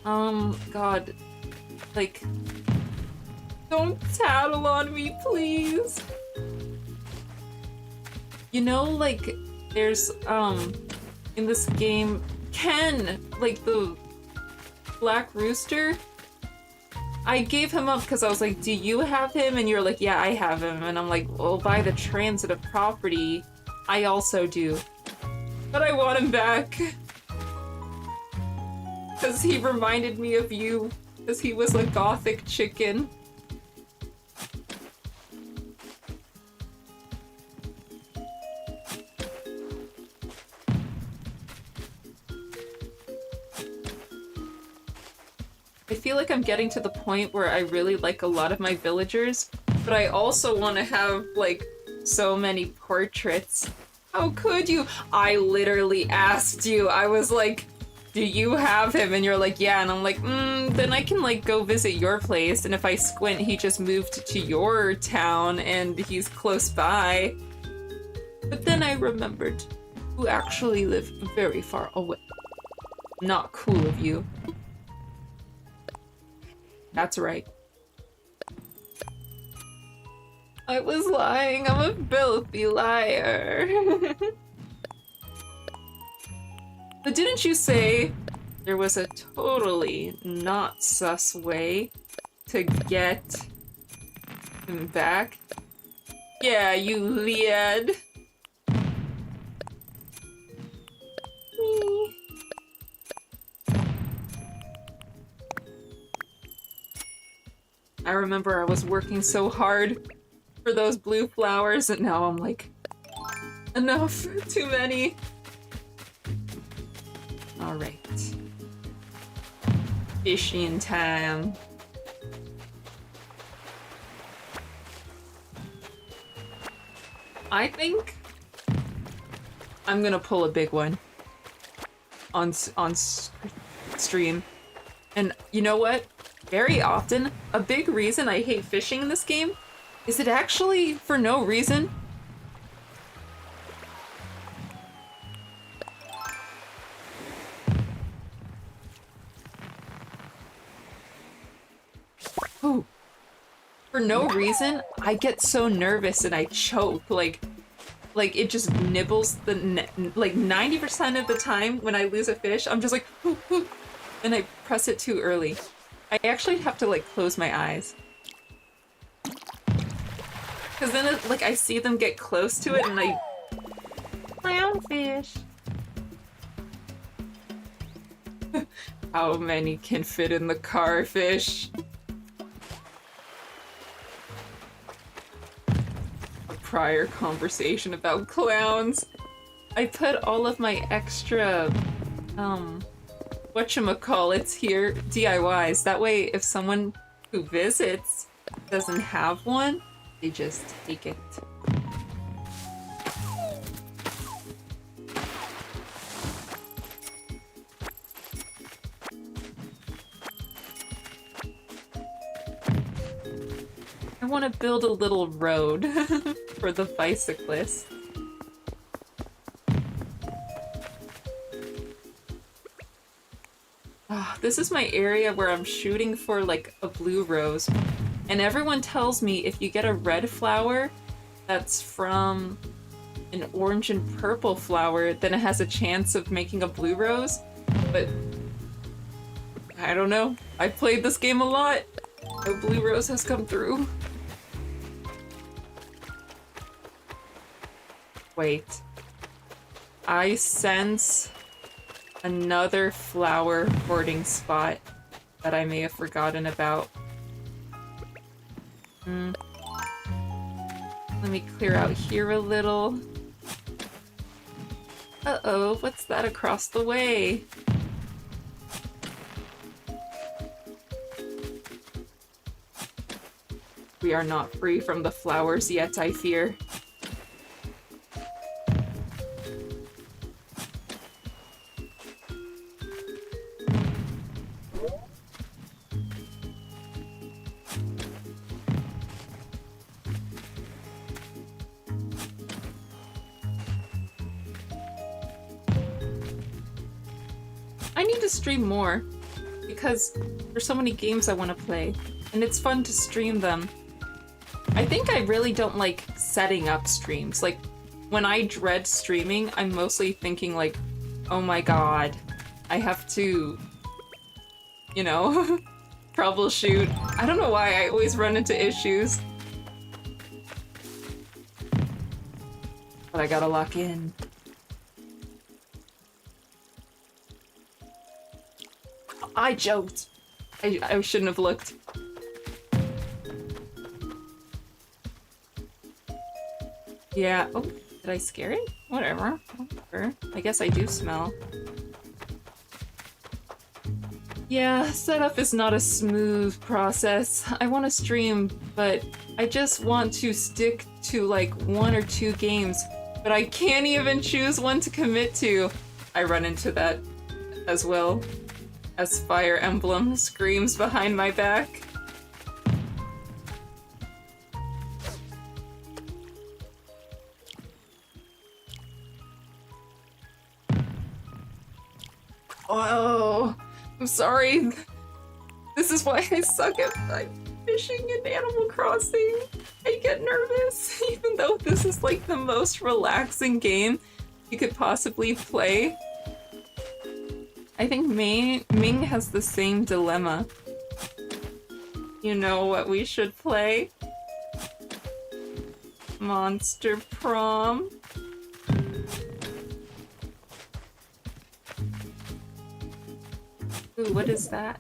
God, like, don't tattle on me, please. You know, like, there's, in this game, Ken, like the black rooster, I gave him up because I was like, do you have him? And you're like, yeah, I have him. And I'm like, well, by the transitive property, I also do. But I want him back. Because he reminded me of you. Because he was a gothic chicken. I feel like I'm getting to the point where I really like a lot of my villagers, but I also want to have, like, so many portraits. How could you? I literally asked you. I was like, do you have him? And you're like, yeah. And I'm like, then I can, like, go visit your place. And if I squint, he just moved to your town and he's close by. But then I remembered who actually lived very far away. Not cool of you. That's right. I was lying. I'm a filthy liar. But didn't you say there was a totally not sus way to get him back? Yeah, you lied. I remember I was working so hard for those blue flowers, and now I'm like, enough, too many. Alright. Fishing time. I think I'm gonna pull a big one on stream. And you know what? Very often, a big reason I hate fishing in this game is it actually for no reason. Oh, for no reason, I get so nervous and I choke. Like it just nibbles the like 90% of the time when I lose a fish, I'm just like, "Ooh, ooh." then I press it too early. I actually have to like close my eyes. Cause then it, like I see them get close to it and I... Clownfish! How many can fit in the car, fish? A prior conversation about clowns. I put all of my extra, whatchamacallits here, DIYs. That way, if someone who visits doesn't have one, they just take it. I want to build a little road for the bicyclists. This is my area where I'm shooting for like a blue rose. And everyone tells me if you get a red flower that's from an orange and purple flower, then it has a chance of making a blue rose. But I don't know. I've played this game a lot. No blue rose has come through. Wait. I sense another flower hoarding spot that I may have forgotten about. Let me clear out here a little. Uh-oh, what's that across the way? We are not free from the flowers yet, I fear. I need to stream more because there's so many games I want to play and it's fun to stream them. I think I really don't like setting up streams. Like when I dread streaming, I'm mostly thinking like, oh my god, I have to, you know, troubleshoot. I don't know why I always run into issues. But I gotta lock in. I joked. I shouldn't have looked. Yeah. Oh, did I scare it? Whatever. Whatever. I guess I do smell. Yeah, setup is not a smooth process. I want to stream, but I just want to stick to like 1 or 2 games, but I can't even choose one to commit to. I run into that as well. As Fire Emblem screams behind my back. Oh, I'm sorry. This is why I suck at fishing in Animal Crossing. I get nervous, even though this is like the most relaxing game you could possibly play. I think Ming has the same dilemma. You know what we should play? Monster Prom. Ooh, what is that?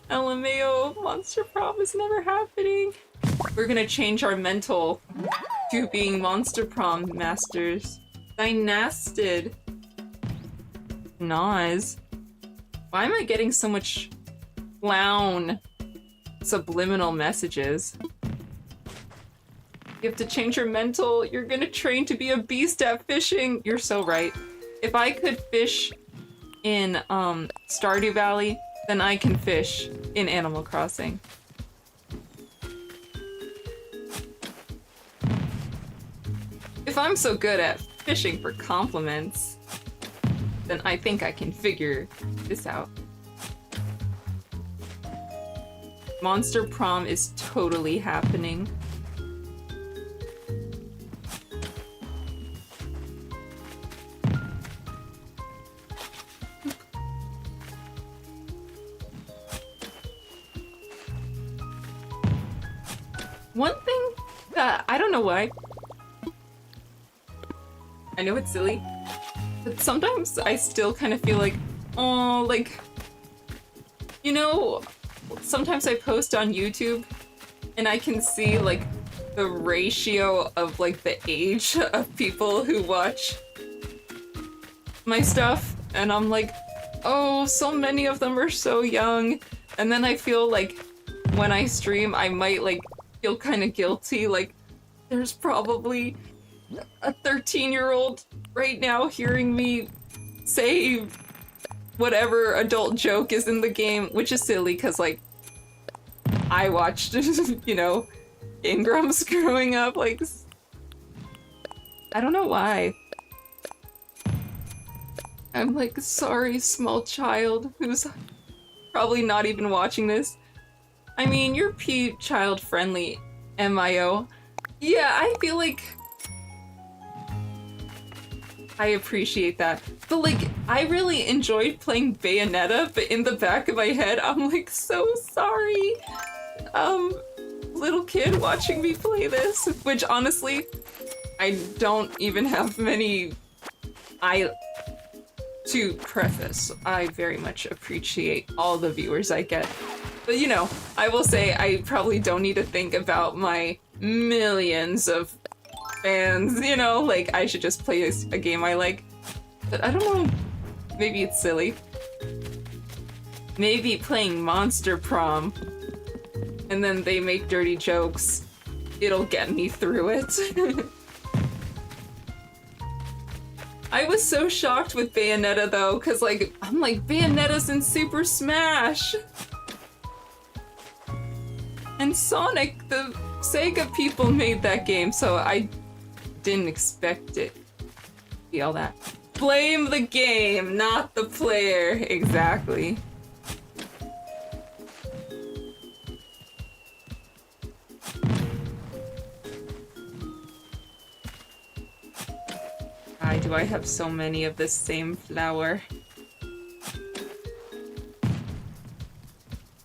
LMAO, Monster Prom is never happening. We're gonna change our mental to being Monster Prom masters. Dynasted. Nas. Why am I getting so much clown subliminal messages? You have to change your mental. You're gonna train to be a beast at fishing. You're so right. If I could fish in Stardew Valley, then I can fish in Animal Crossing. If I'm so good at fishing for compliments, then I think I can figure this out. Monster prom is totally happening. One thing that I don't know why. I know it's silly, but sometimes I still kind of feel like, oh, like, you know, sometimes I post on YouTube and I can see like the ratio of like the age of people who watch my stuff, and I'm like, oh, so many of them are so young. And then I feel like when I stream, I might like feel kind of guilty, like there's probably a 13-year-old right now hearing me say whatever adult joke is in the game, which is silly because like I watched, you know, Game Grumps growing up, like I don't know why. I'm like, sorry, small child who's probably not even watching this. I mean, you're child friendly, MIO. Yeah, I feel like I appreciate that. But like, I really enjoyed playing Bayonetta, but in the back of my head, I'm like, so sorry. Little kid watching me play this, which honestly, I don't even have many. To preface, I very much appreciate all the viewers I get. But you know, I will say I probably don't need to think about my millions of fans, you know, like I should just play a game I like. But I don't know, maybe it's silly. Maybe playing Monster Prom and then they make dirty jokes, it'll get me through it. I was so shocked with Bayonetta though, cause like, I'm like, Bayonetta's in Super Smash! And Sonic, the Sega people made that game, so I didn't expect it to be all that. Blame the game, not the player. Exactly. Why do I have so many of this same flower?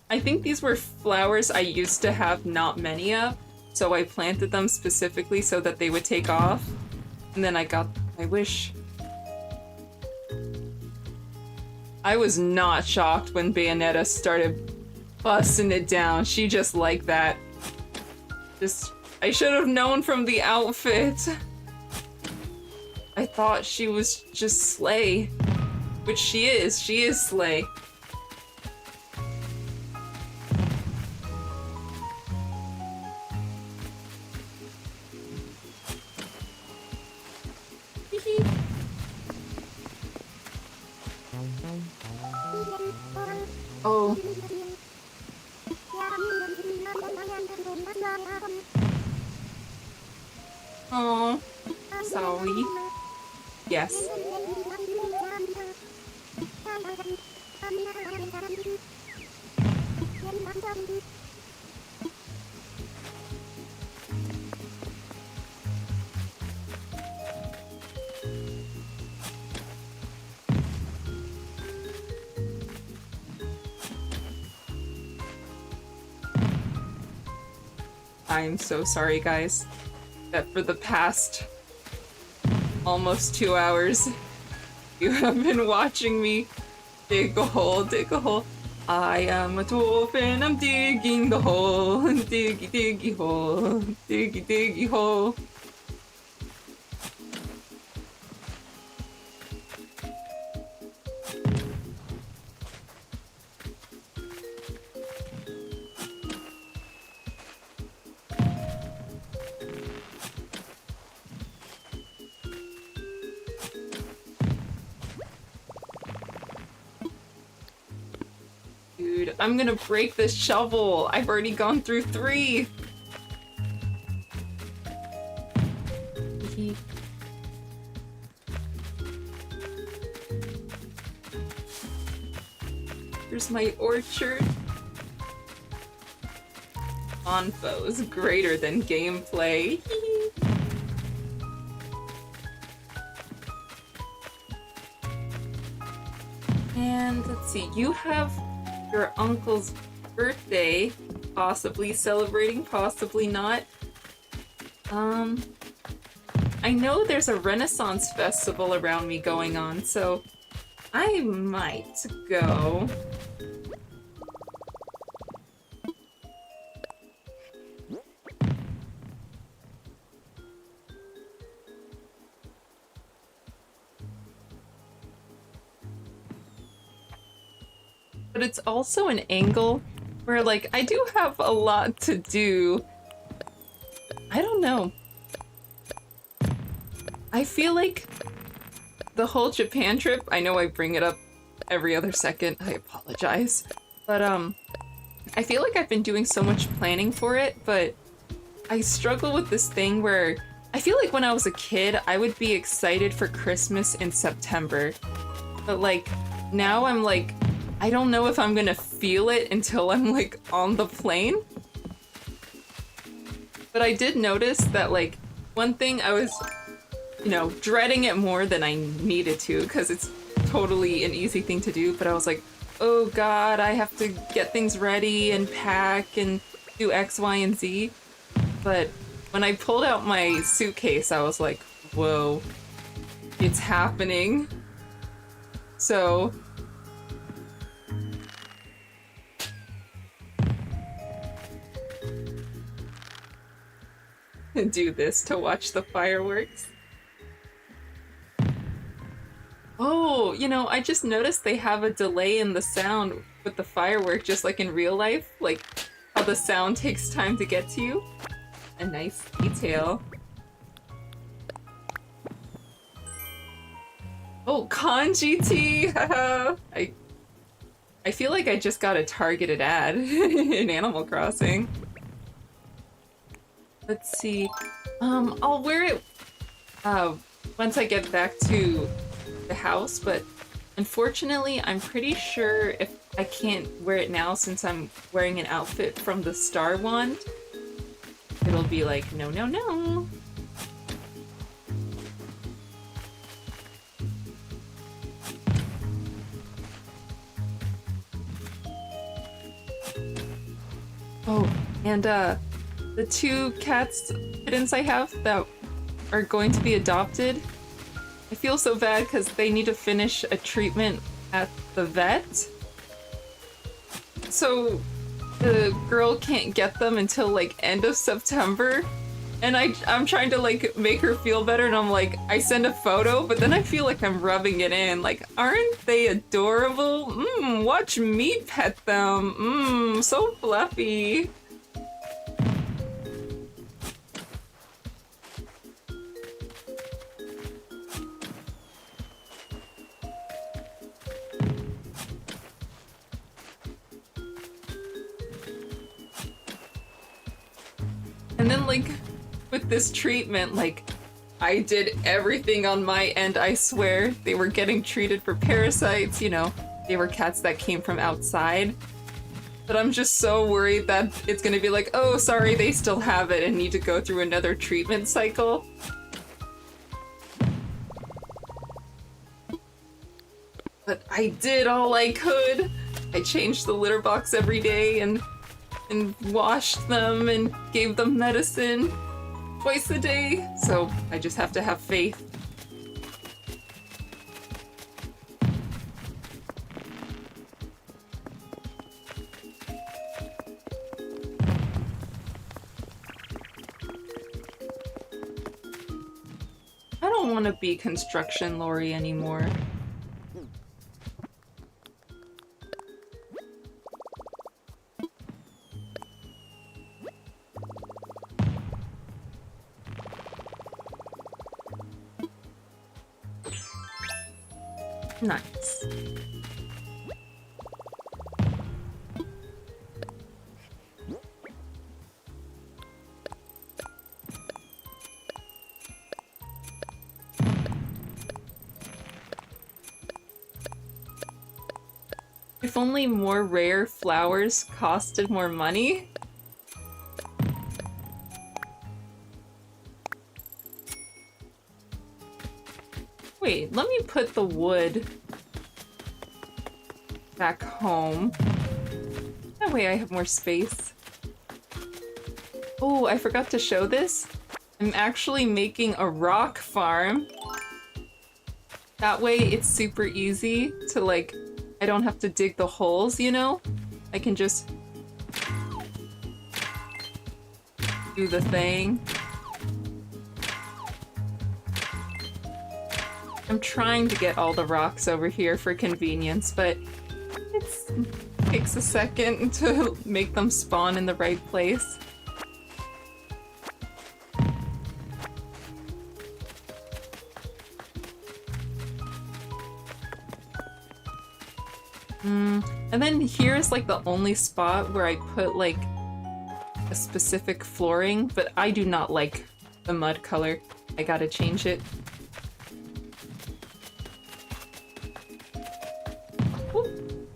I think these were flowers I used to have not many of, so I planted them specifically so that they would take off, and then I got my wish. I was not shocked when Bayonetta started busting it down. She just liked that. I should have known from the outfit. I thought she was just Slay, which she is Slay. Oh. Oh, sorry. Yes. I'm so sorry, guys, that for the past almost 2 hours, you have been watching me dig a hole, dig a hole. I am a dwarf and I'm digging the hole. Diggy, diggy hole. Diggy, diggy hole. Dude, I'm gonna break this shovel. I've already gone through 3. Here's my orchard. Onfo is greater than gameplay. And let's see, you have your uncle's birthday, possibly celebrating, possibly not. I know there's a Renaissance festival around me going on, so I might go. But it's also an angle where, like, I do have a lot to do. I don't know. I feel like the whole Japan trip, I know I bring it up every other second, I apologize. But, I feel like I've been doing so much planning for it, but I struggle with this thing where I feel like when I was a kid, I would be excited for Christmas in September. But, like, now I'm like, I don't know if I'm gonna feel it until I'm, like, on the plane. But I did notice that, like, one thing I was, you know, dreading it more than I needed to, because it's totally an easy thing to do, but I was like, oh god, I have to get things ready and pack and do X, Y, and Z. But when I pulled out my suitcase, I was like, whoa, it's happening. So do this to watch the fireworks. Oh, you know, I just noticed they have a delay in the sound with the firework, just like in real life, like how the sound takes time to get to you. A nice detail. Oh, kanji tea! I feel like I just got a targeted ad in Animal Crossing. Let's see. I'll wear it once I get back to the house, but unfortunately I'm pretty sure if I can't wear it now since I'm wearing an outfit from the Star Wand, it'll be like, no, no, no. Oh, and the two kittens I have that are going to be adopted, I feel so bad because they need to finish a treatment at the vet. So the girl can't get them until like end of September. And I'm trying to like make her feel better, and I'm like, I send a photo, but then I feel like I'm rubbing it in. Like, aren't they adorable? Watch me pet them. So fluffy. And then, like, with this treatment, like, I did everything on my end, I swear. They were getting treated for parasites, you know, they were cats that came from outside. But I'm just so worried that it's gonna be like, oh, sorry, they still have it and need to go through another treatment cycle. But I did all I could. I changed the litter box every day and washed them and gave them medicine twice a day, so I just have to have faith. I don't want to be construction Lori anymore. Nice. If only more rare flowers costed more money. Wait, let me put the wood back home. That way I have more space. Oh, I forgot to show this. I'm actually making a rock farm. That way it's super easy to like, I don't have to dig the holes, you know? I can just do the thing. I'm trying to get all the rocks over here for convenience, but it takes a second to make them spawn in the right place. And then here's like the only spot where I put like a specific flooring, but I do not like the mud color. I gotta change it. Whoop.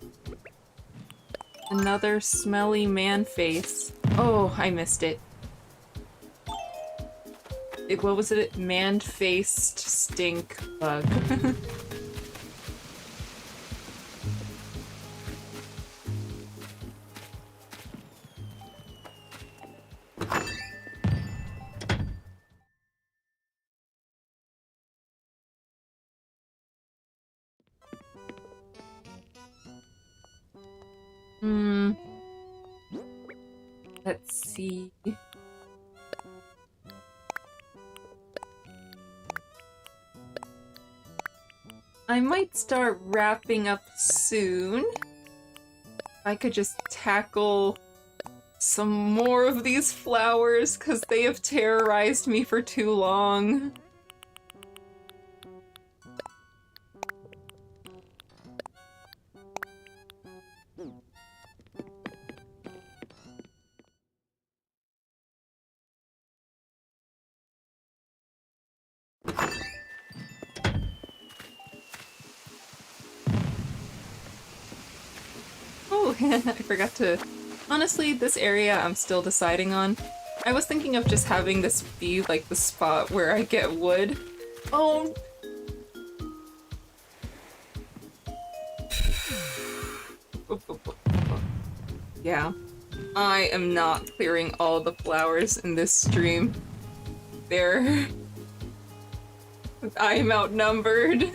Another smelly man face. Oh, I missed it. What was it? Man-faced stink bug. Let's see. I might start wrapping up soon. I could just tackle some more of these flowers because they have terrorized me for too long. Oh, I forgot to... Honestly, this area I'm still deciding on. I was thinking of just having this be like the spot where I get wood. Oh! Yeah. I am not clearing all the flowers in this stream. They're... I am outnumbered.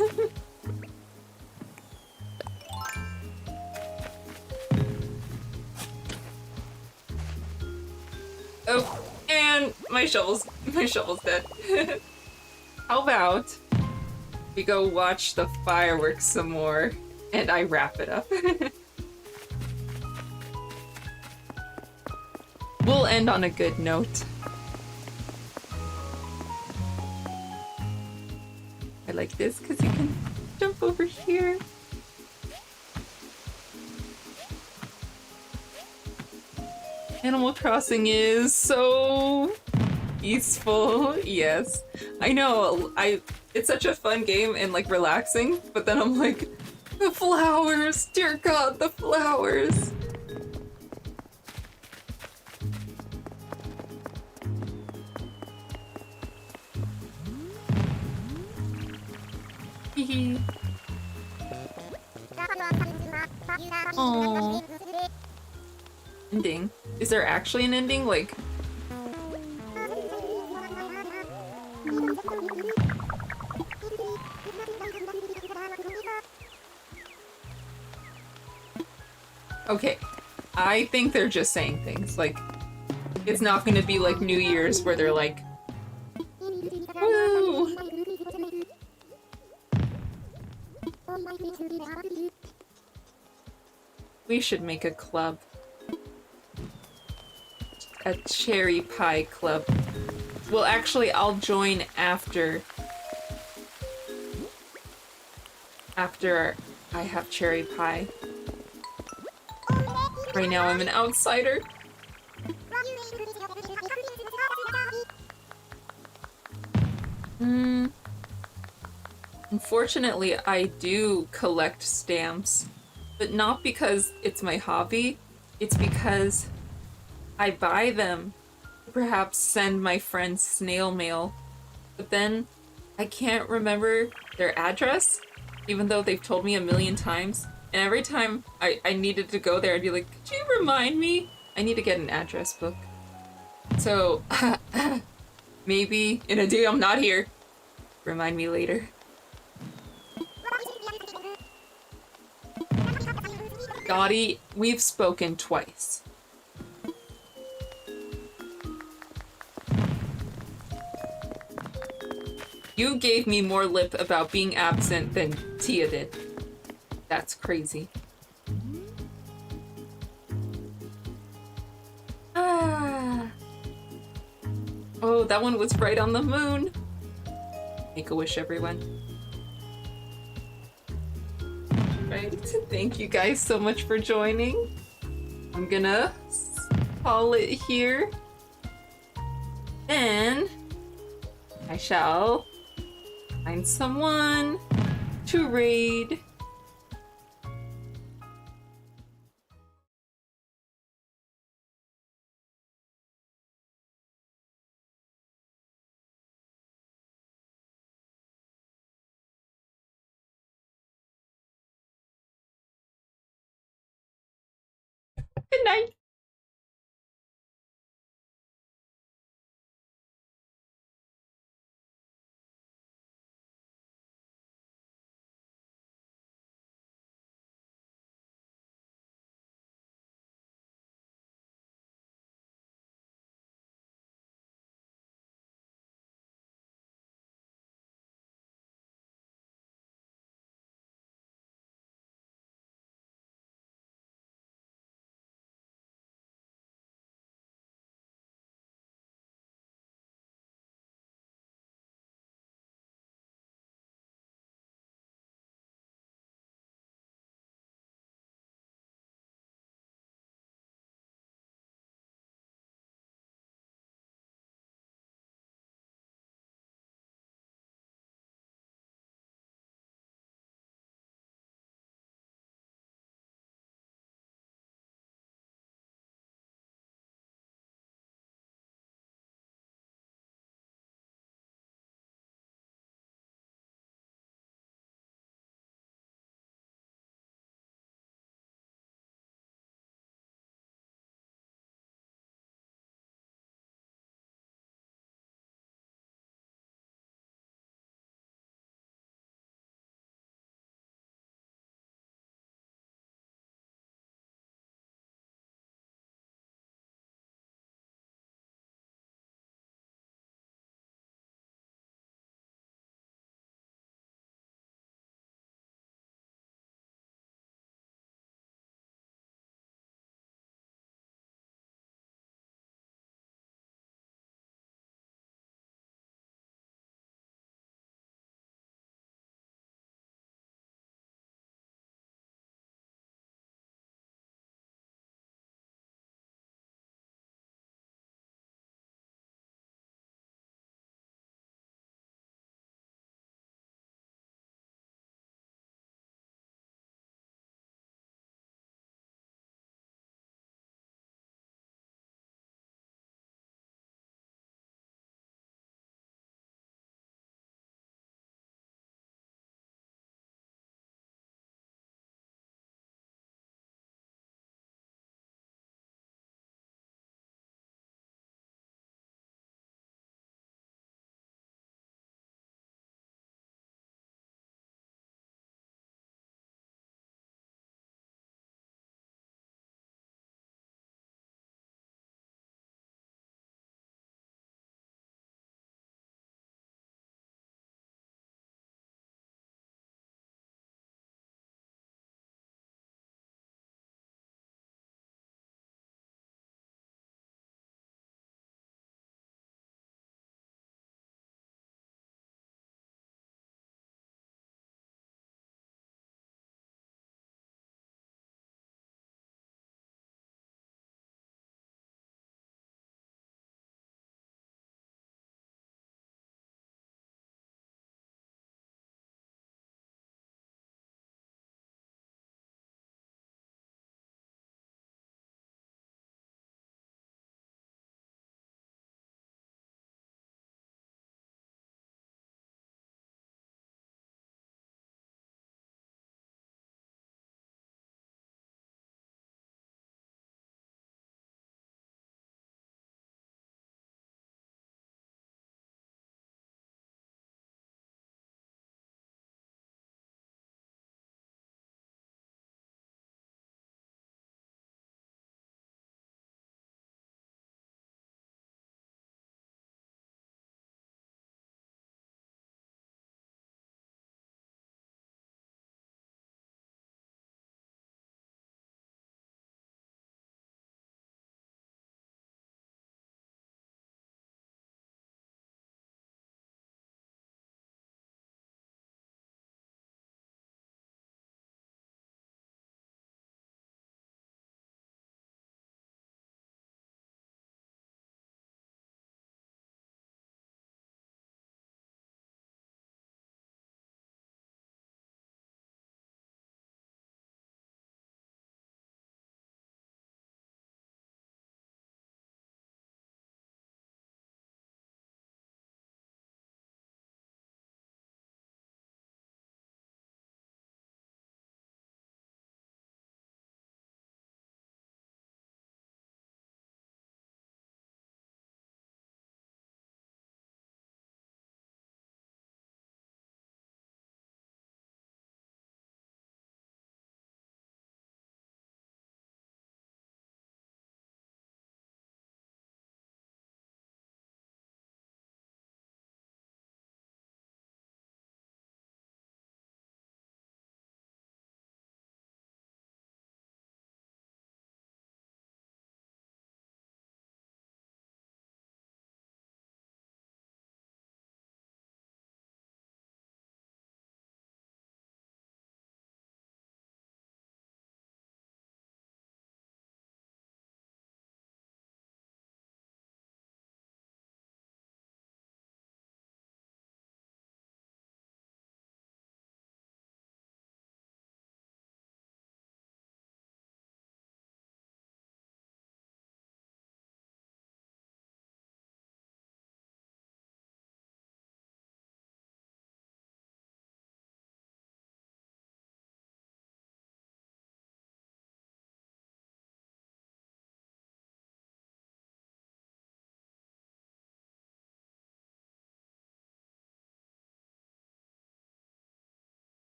Oh, and my shovel's dead. How about we go watch the fireworks some more and I wrap it up? We'll end on a good note. I like this because you can jump over here. Animal Crossing is so peaceful. Yes, I know. It's such a fun game and like relaxing, but then I'm like, the flowers, dear God, the flowers. Hehe. Oh. Ending. Is there actually an ending? Like... Okay. I think they're just saying things. Like, it's not gonna be like New Year's where they're like, woo! We should make a club. A cherry pie club. Well, actually, I'll join after I have cherry pie. Right now, I'm an outsider. Unfortunately, I do collect stamps. but not because it's my hobby. It's because I buy them to perhaps send my friends snail mail, but then I can't remember their address, even though they've told me a million times. And every time I needed to go there, I'd be like, could you remind me? I need to get an address book. So maybe in a day I'm not here. Remind me later. Dottie, we've spoken twice. You gave me more lip about being absent than Tia did. That's crazy. Ah. Oh, that one was right on the moon. Make a wish, everyone. Right. Thank you guys so much for joining. I'm gonna call it here. Then I shall find someone to raid. Good night.